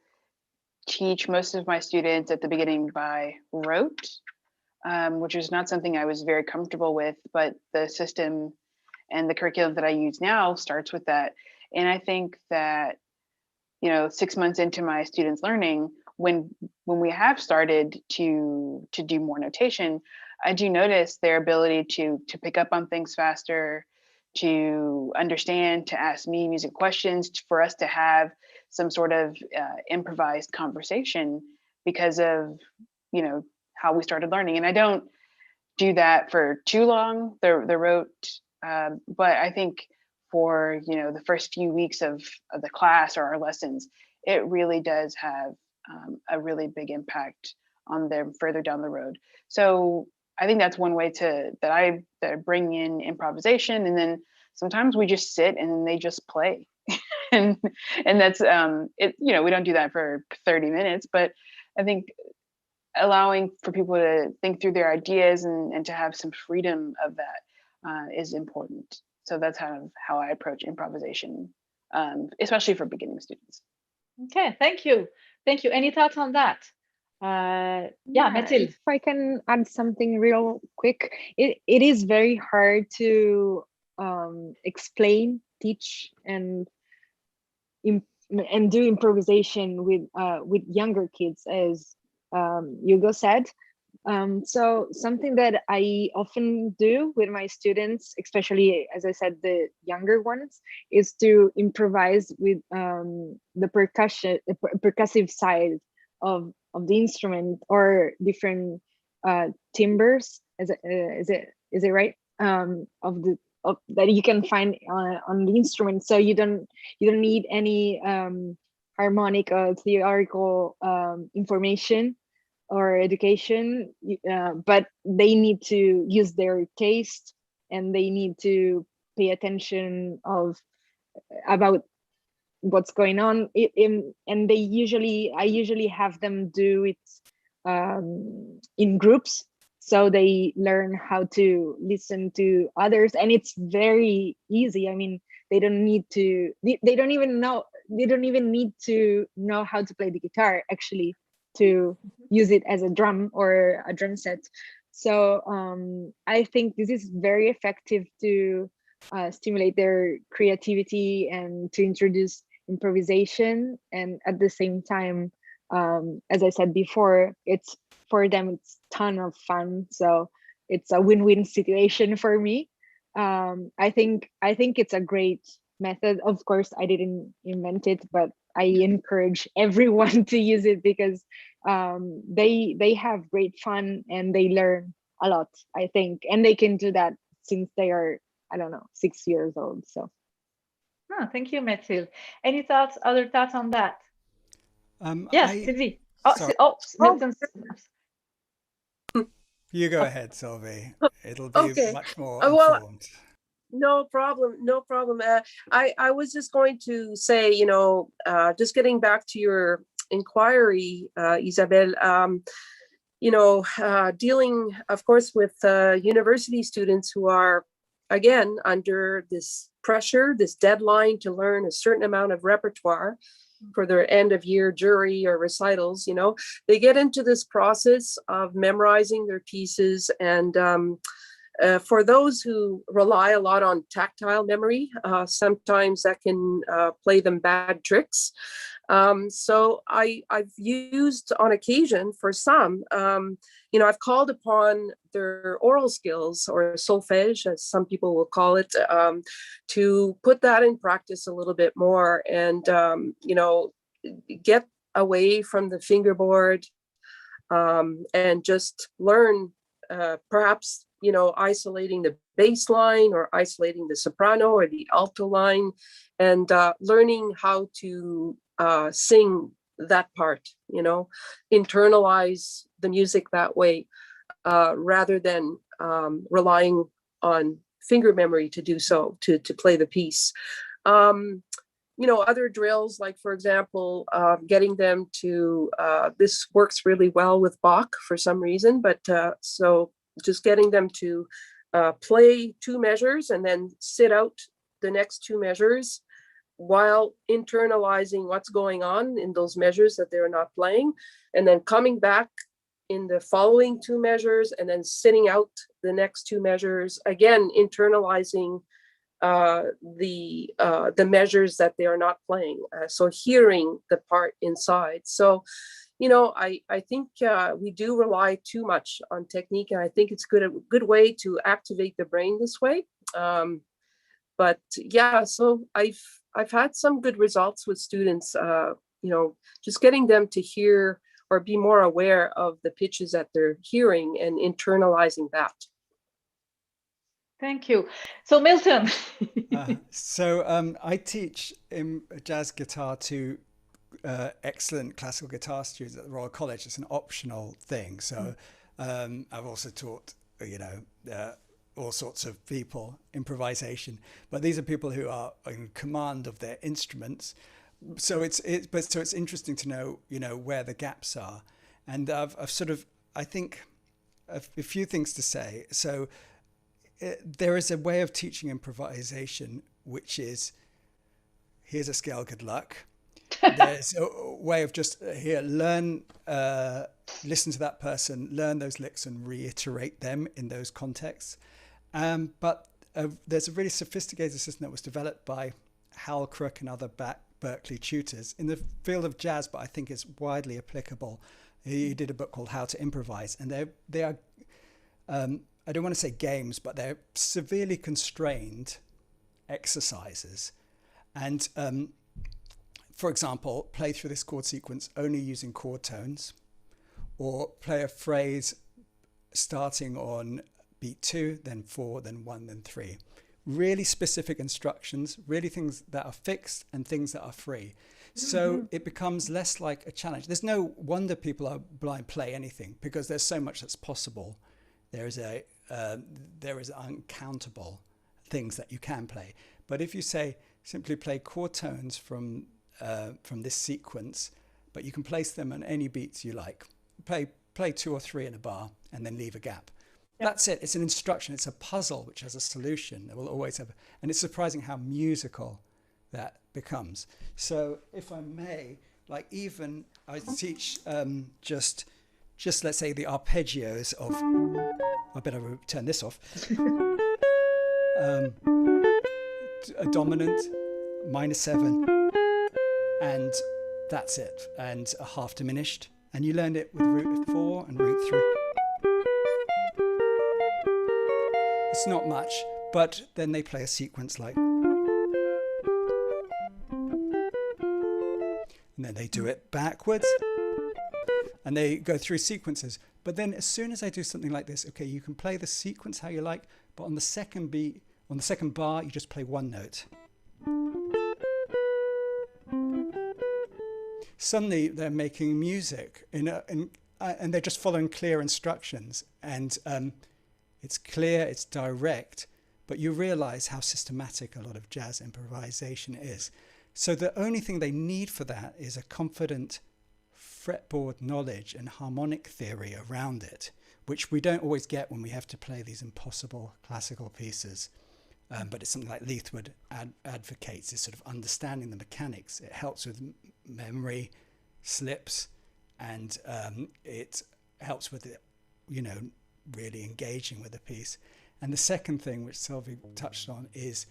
teach most of my students at the beginning by rote, which is not something I was very comfortable with, but the system and the curriculum that I use now starts with that. And I think that, 6 months into my students learning, when we have started to do more notation, I do notice their ability to pick up on things faster, to understand, to ask me music questions, for us to have some sort of improvised conversation because of how we started learning. And I don't do that for too long, the rote, but I think for the first few weeks of the class or our lessons, it really does have a really big impact on them further down the road. So I think that's one way that I bring in improvisation, and then sometimes we just sit and then they just play, and that's it. We don't do that for 30 minutes, but I think allowing for people to think through their ideas and to have some freedom of that is important. So that's kind of how I approach improvisation, especially for beginning students. Okay, thank you. Any thoughts on that? Yeah, Mathilde. If I can add something real quick, it is very hard to explain, teach, and do improvisation with younger kids, as Hugo said. So something that I often do with my students, especially as I said, the younger ones, is to improvise with the percussive side of the instrument, or different timbres. Is it right? Of that you can find on the instrument. So you don't need any harmonic or theoretical information or education, but they need to use their taste, and they need to pay attention of about what's going on and I usually have them do it in groups, so they learn how to listen to others, and it's very easy. I mean, they don't need to they don't even know they don't even need to know how to play the guitar, actually, to use it as a drum or a drum set. So I think this is very effective to stimulate their creativity and to introduce improvisation. And at the same time, as I said before, it's for them, it's ton of fun. So it's a win-win situation for me. I think it's a great method. Of course, I didn't invent it, but I encourage everyone to use it, because they have great fun and they learn a lot, I think, and they can do that since they are, I don't know, 6 years old. So Oh, thank you, Mathilde. Any thoughts, other thoughts on that? Yes, Sylvie. Sorry. Milton. You go ahead, Sylvie. It'll be Okay. much more Well, informed. no problem. No problem. I was just going to say, just getting back to your inquiry, Isabel, dealing, of course, with university students who are, again, under this pressure, this deadline to learn a certain amount of repertoire for their end of year jury or recitals, they get into this process of memorizing their pieces. And for those who rely a lot on tactile memory, sometimes that can play them bad tricks. So I've used on occasion for some, I've called upon their oral skills, or solfège, as some people will call it, to put that in practice a little bit more, and, get away from the fingerboard, and just learn, perhaps, isolating the bass line, or isolating the soprano or the alto line, and learning how to sing that part, internalize the music that way, rather than relying on finger memory to do so, to play the piece. Other drills, like, for example, getting them to, this works really well with Bach for some reason, but so just getting them to play 2 measures and then sit out the next 2 measures while internalizing what's going on in those measures that they're not playing, and then coming back in the following 2 measures and then sitting out the next 2 measures, again, internalizing the measures that they are not playing. So hearing the part inside. So, I think we do rely too much on technique, and I think it's a good way to activate the brain this way. But yeah, so I've had some good results with students, just getting them to hear or be more aware of the pitches that they're hearing and internalizing that. Thank you. So Milton. I teach jazz guitar to excellent classical guitar students at the Royal College. It's an optional thing. So I've also taught, all sorts of people improvisation, but these are people who are in command of their instruments. So it's interesting to know, where the gaps are. And I think a few things to say. So there is a way of teaching improvisation, which is, here's a scale, good luck. There's a way of just, here, learn, listen to that person, learn those licks and reiterate them in those contexts. But there's a really sophisticated system that was developed by Hal Crook and other Berkeley tutors in the field of jazz, but I think it's widely applicable He did a book called How to Improvise, and they are I don't want to say games, but they're severely constrained exercises. And for example, play through this chord sequence only using chord tones, or play a phrase starting on beat 2, then 4, then 1, then 3. Really specific instructions, really things that are fixed and things that are free. So it becomes less like a challenge. There's no wonder people are blind play anything, because there's so much that's possible. There is uncountable things that you can play. But if you say simply play chord tones from this sequence, but you can place them on any beats you like. Play 2 or 3 in a bar and then leave a gap. Yep. That's it. It's an instruction. It's a puzzle which has a solution. It will always have, and it's surprising how musical that becomes. So if I may, like, even I teach just let's say the arpeggios of, I better turn this off. A dominant, minor 7, and that's it, and a half diminished. And you learned it with root 4 and root 3. It's not much, but then they play a sequence like, and then they do it backwards, and they go through sequences. But then as soon as I do something like this, okay, you can play the sequence how you like, but on the second beat, on the second bar, you just play one note. Suddenly they're making music and they're just following clear instructions, and it's clear, it's direct, but you realize how systematic a lot of jazz improvisation is. So the only thing they need for that is a confident fretboard knowledge and harmonic theory around it, which we don't always get when we have to play these impossible classical pieces. But it's something like Leithwood advocates, is sort of understanding the mechanics. It helps with memory slips, and it helps with it, really engaging with the piece. And the second thing, which Sylvie touched on, is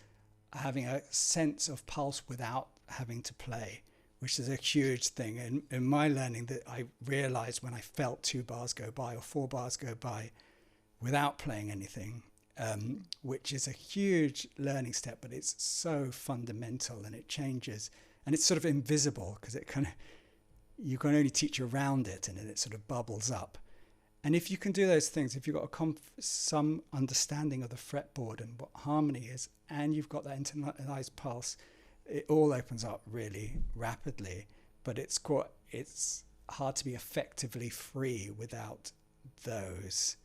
having a sense of pulse without having to play, which is a huge thing. In my learning, that I realized when I felt 2 bars go by or 4 bars go by without playing anything, which is a huge learning step, but it's so fundamental, and it changes, and it's sort of invisible, because you can only teach around it, and then it sort of bubbles up. And if you can do those things, if you've got some understanding of the fretboard and what harmony is, and you've got that internalized pulse, it all opens up really rapidly. But it's hard to be effectively free without those,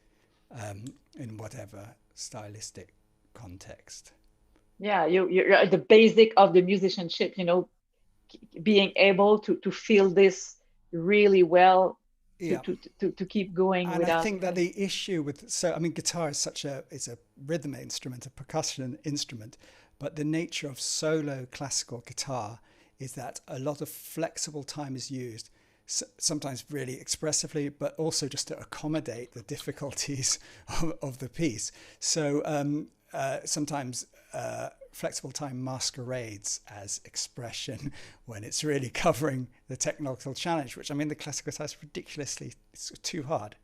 in whatever stylistic context. Yeah, you're at the basic of the musicianship, being able to feel this really well, to keep going. And I think that the issue with, guitar is it's a rhythm instrument, a percussion instrument, but the nature of solo classical guitar is that a lot of flexible time is used, sometimes really expressively, but also just to accommodate the difficulties of the piece. So sometimes flexible time masquerades as expression when it's really covering the technical challenge, which, the classical guitar is ridiculously, it's too hard.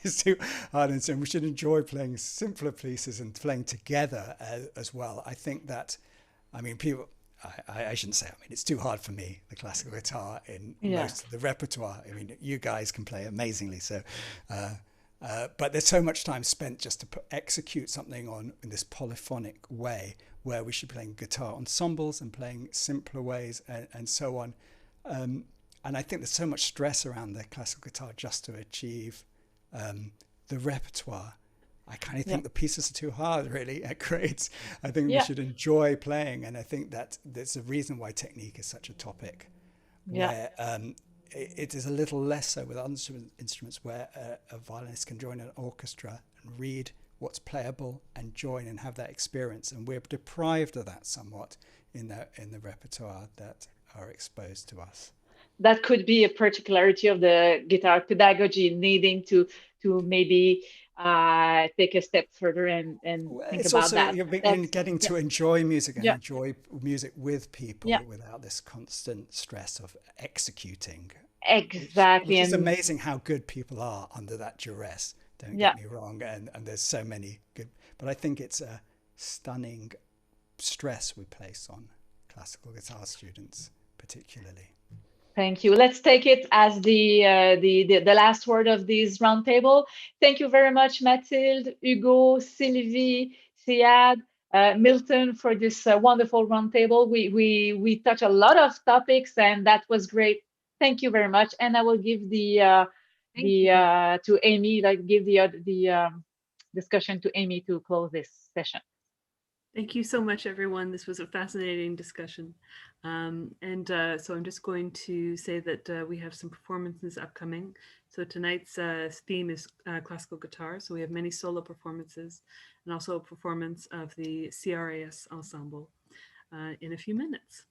It's too hard, and so we should enjoy playing simpler pieces and playing together as well. I think that, people, I shouldn't say, it's too hard for me, the classical guitar, in most of the repertoire. You guys can play amazingly, so but there's so much time spent just to execute something in this polyphonic way, where we should be playing guitar ensembles and playing simpler ways and so on. And I think there's so much stress around the classical guitar just to achieve the repertoire. I kind of think the pieces are too hard, really, at grades. I think we should enjoy playing, and I think that there's a reason why technique is such a topic, where it is a little less so with other instruments, where a violinist can join an orchestra and read what's playable and join and have that experience, and we're deprived of that somewhat in the repertoire that are exposed to us. That could be a particularity of the guitar pedagogy, needing to maybe take a step further and think about also, that. You're getting to enjoy music and enjoy music with people without this constant stress of executing Exactly. Which is And amazing how good people are under that duress. Don't yeah, get me wrong. And there's so many good, but I think it's a stunning stress we place on classical guitar students, particularly. thank you. Let's take it as the last word of this roundtable. Thank you very much, Mathilde, Hugo, Sylvie, Siad, Milton, for this wonderful roundtable. We touch a lot of topics, and that was great. Thank you very much. And I will give Thank you. to Amy, like give the discussion to Amy to close this session. Thank you so much, everyone. This was a fascinating discussion. So I'm just going to say that we have some performances upcoming. So tonight's theme is classical guitar. So we have many solo performances and also a performance of the CRAS ensemble in a few minutes.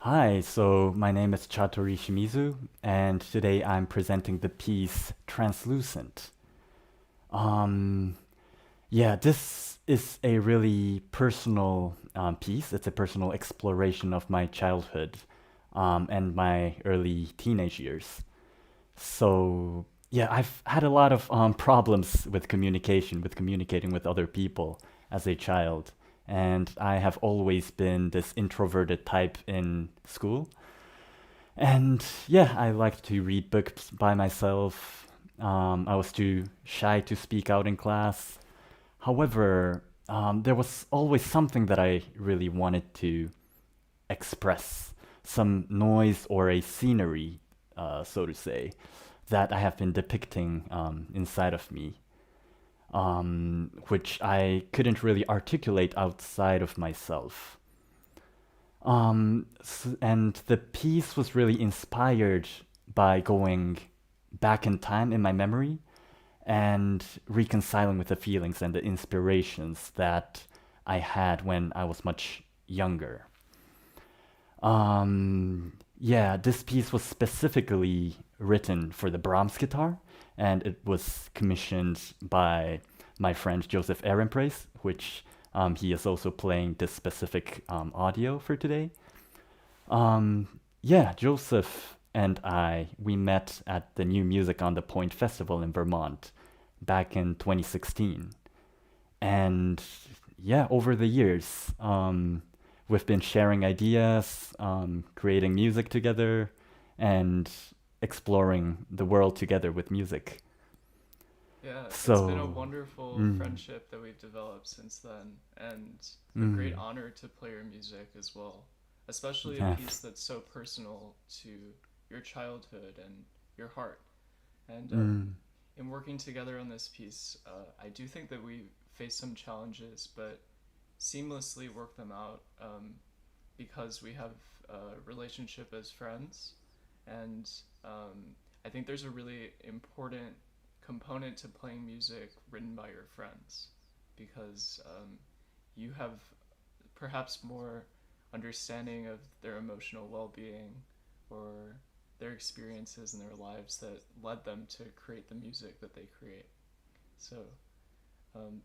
Hi, so my name is Chatori Shimizu, and today I'm presenting the piece Translucent. Um, yeah, this is a really personal piece. It's a personal exploration of my childhood and my early teenage years. So, yeah, I've had a lot of problems with communication, with communicating with other people as a child. And I have always been this introverted type in school. And yeah, I liked to read books by myself. I was too shy to speak out in class. However, there was always something that I really wanted to express, some noise or a scenery, so to say, that I have been depicting inside of me, which I couldn't really articulate outside of myself. And the piece was really inspired by going back in time in my memory and reconciling with the feelings and the inspirations that I had when I was much younger. Yeah, this piece was specifically written for the Brahms guitar, and it was commissioned by my friend Joseph Ehrenpreis, which he is also playing this specific audio for today. Yeah, Joseph and we met at the New Music on the Point Festival in Vermont back in 2016. And yeah, over the years, we've been sharing ideas, creating music together, and exploring the world together with music. Yeah, it's been a So, wonderful mm, friendship that we've developed since then, and a great mm, honor to play your music as well, especially a yeah, piece that's so personal to your childhood and your heart. And mm, in working together on this piece, I do think that we face some challenges, but seamlessly work them out because we have a relationship as friends. And I think there's a really important component to playing music written by your friends because you have perhaps more understanding of their emotional well being or their experiences in their lives that led them to create the music that they create. So,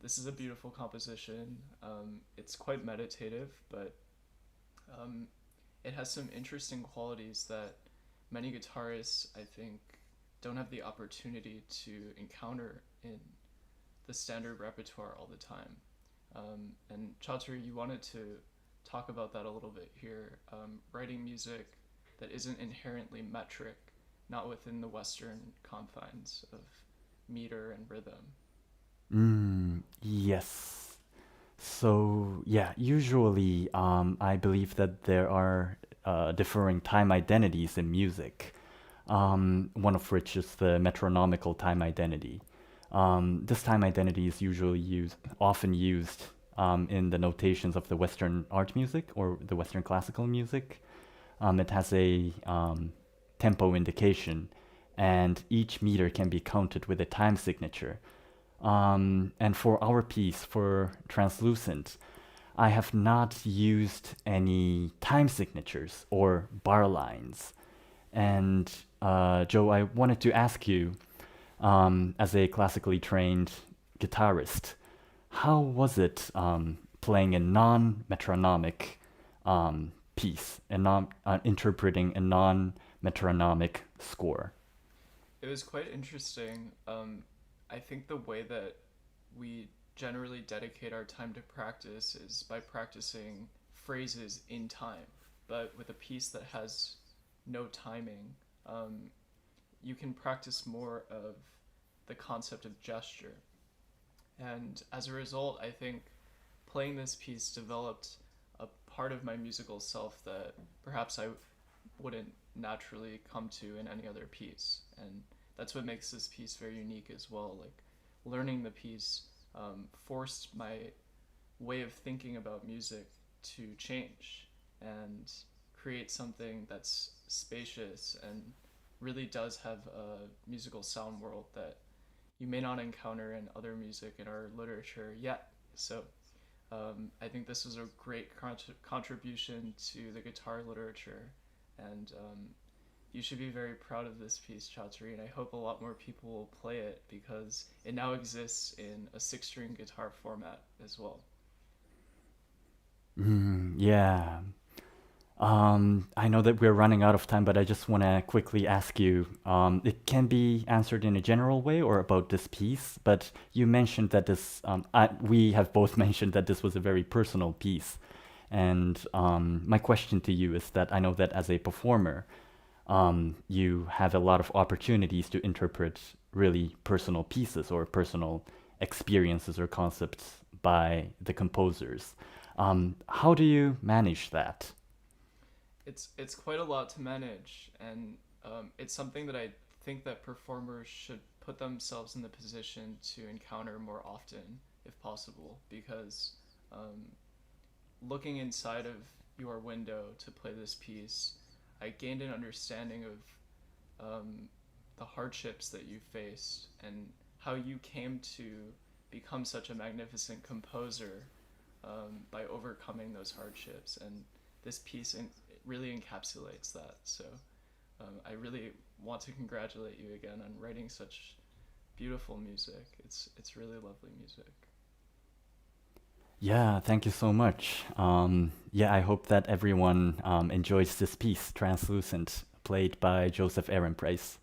this is a beautiful composition. It's quite meditative, but um, it has some interesting qualities that many guitarists, I think, don't have the opportunity to encounter in the standard repertoire all the time. And Chaudhary, you wanted to talk about that a little bit here. Writing music that isn't inherently metric, not within the Western confines of meter and rhythm. yes. So, yeah, usually I believe that there are differing time identities in music, one of which is the metronomical time identity. This time identity is often used in the notations of the Western art music or the Western classical music. It has a tempo indication, and each meter can be counted with a time signature. And for our piece, for Translucent, I have not used any time signatures or bar lines. And Joe, I wanted to ask you, as a classically trained guitarist, how was it playing a non-metronomic piece and not interpreting a non-metronomic score? It was quite interesting. I think the way that we generally dedicate our time to practice is by practicing phrases in time. But with a piece that has no timing, um, you can practice more of the concept of gesture. And as a result, I think playing this piece developed a part of my musical self that perhaps I wouldn't naturally come to in any other piece. And that's what makes this piece very unique as well. Like learning the piece forced my way of thinking about music to change and create something that's spacious and really does have a musical sound world that you may not encounter in other music in our literature yet. So I think this was a great contribution to the guitar literature, and you should be very proud of this piece, Chatri, and I hope a lot more people will play it because it now exists in a 6-string guitar format as well. Yeah. I know that we're running out of time, but I just want to quickly ask you, it can be answered in a general way or about this piece, but you mentioned that we have both mentioned that this was a very personal piece. And my question to you is that I know that as a performer, you have a lot of opportunities to interpret really personal pieces or personal experiences or concepts by the composers. How do you manage that? It's quite a lot to manage, and it's something that I think that performers should put themselves in the position to encounter more often, if possible, because looking inside of your window to play this piece, I gained an understanding of the hardships that you faced and how you came to become such a magnificent composer by overcoming those hardships. And this piece really encapsulates that. So I really want to congratulate you again on writing such beautiful music. It's really lovely music. Yeah, thank you so much. Yeah, I hope that everyone enjoys this piece, Translucent, played by Joseph Aaron Price.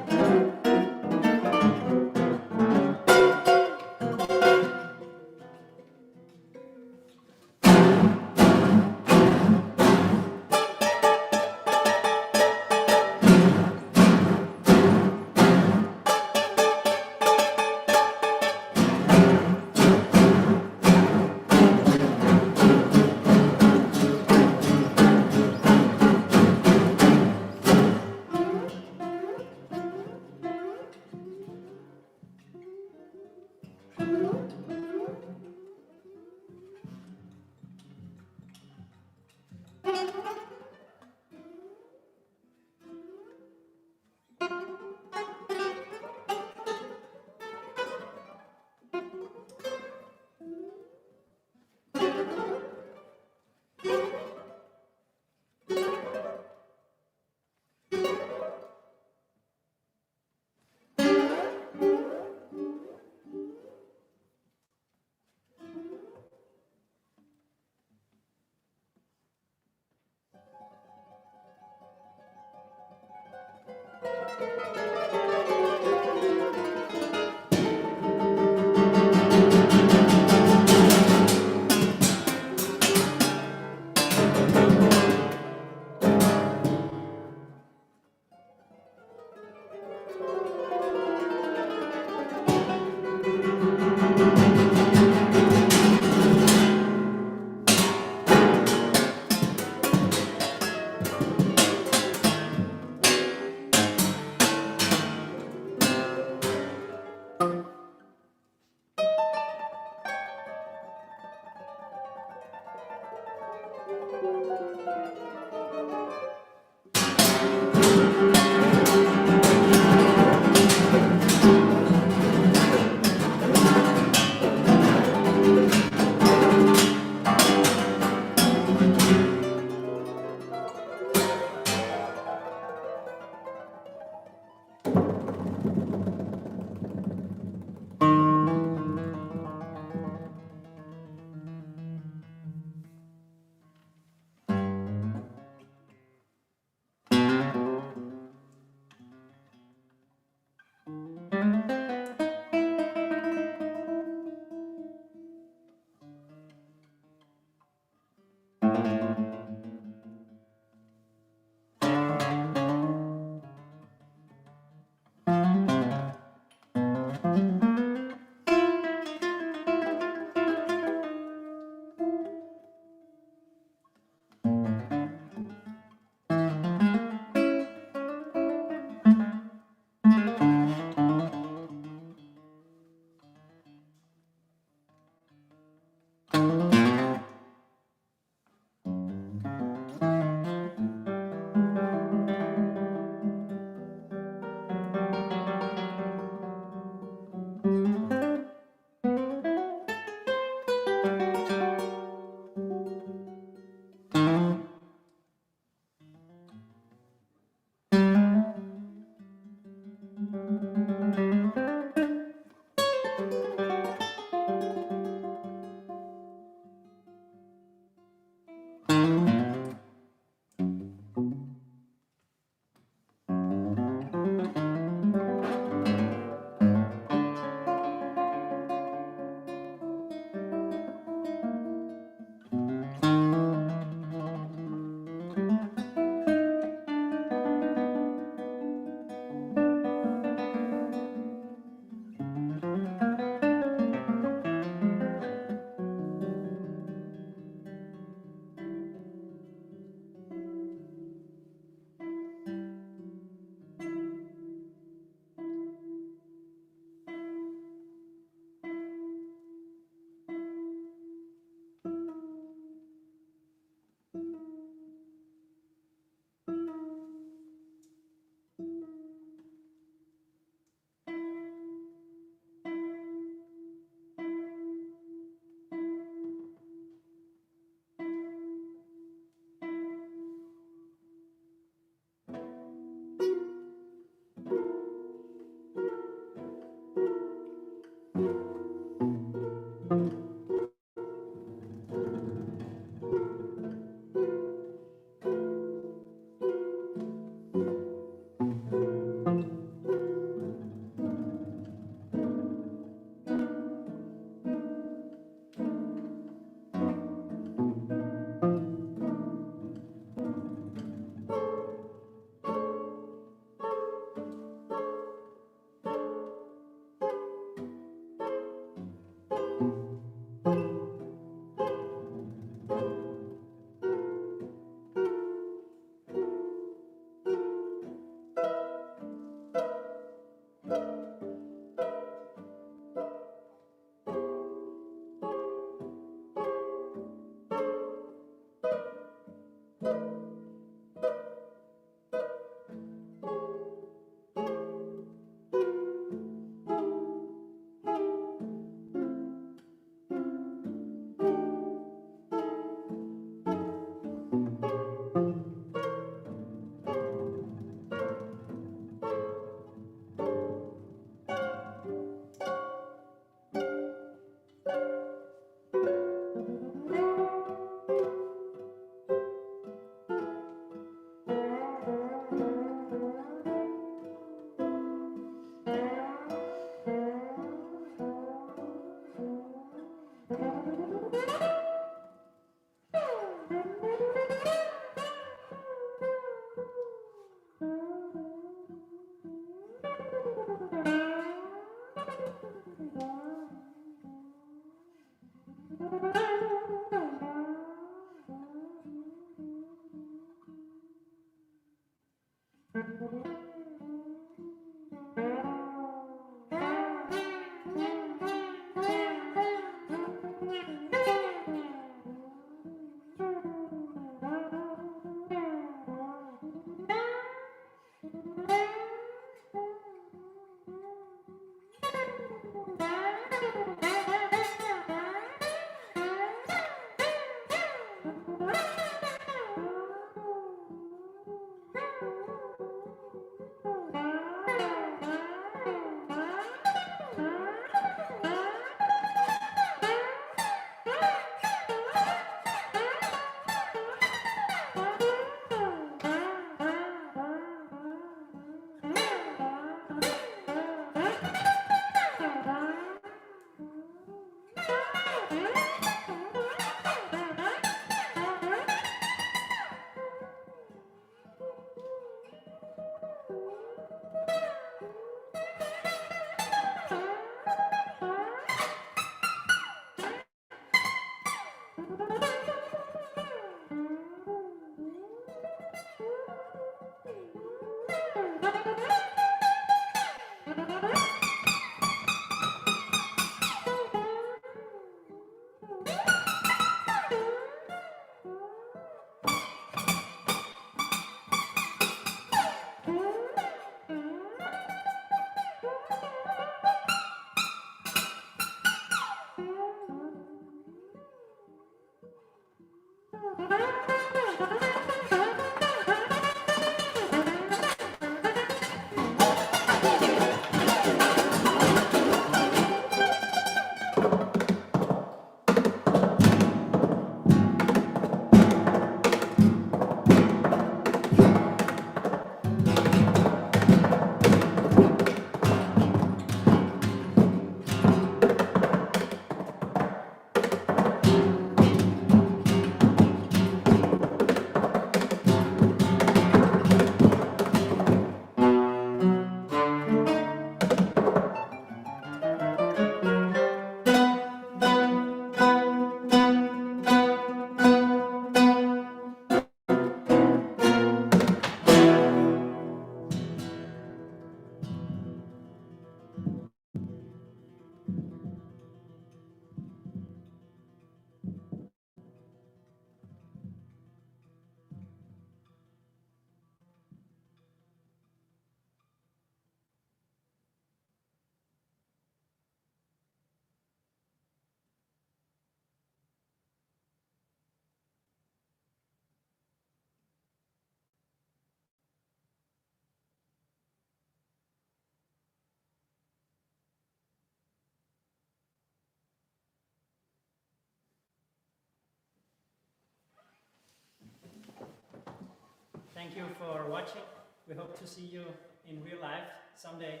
Thank you for watching. We hope to see you in real life someday.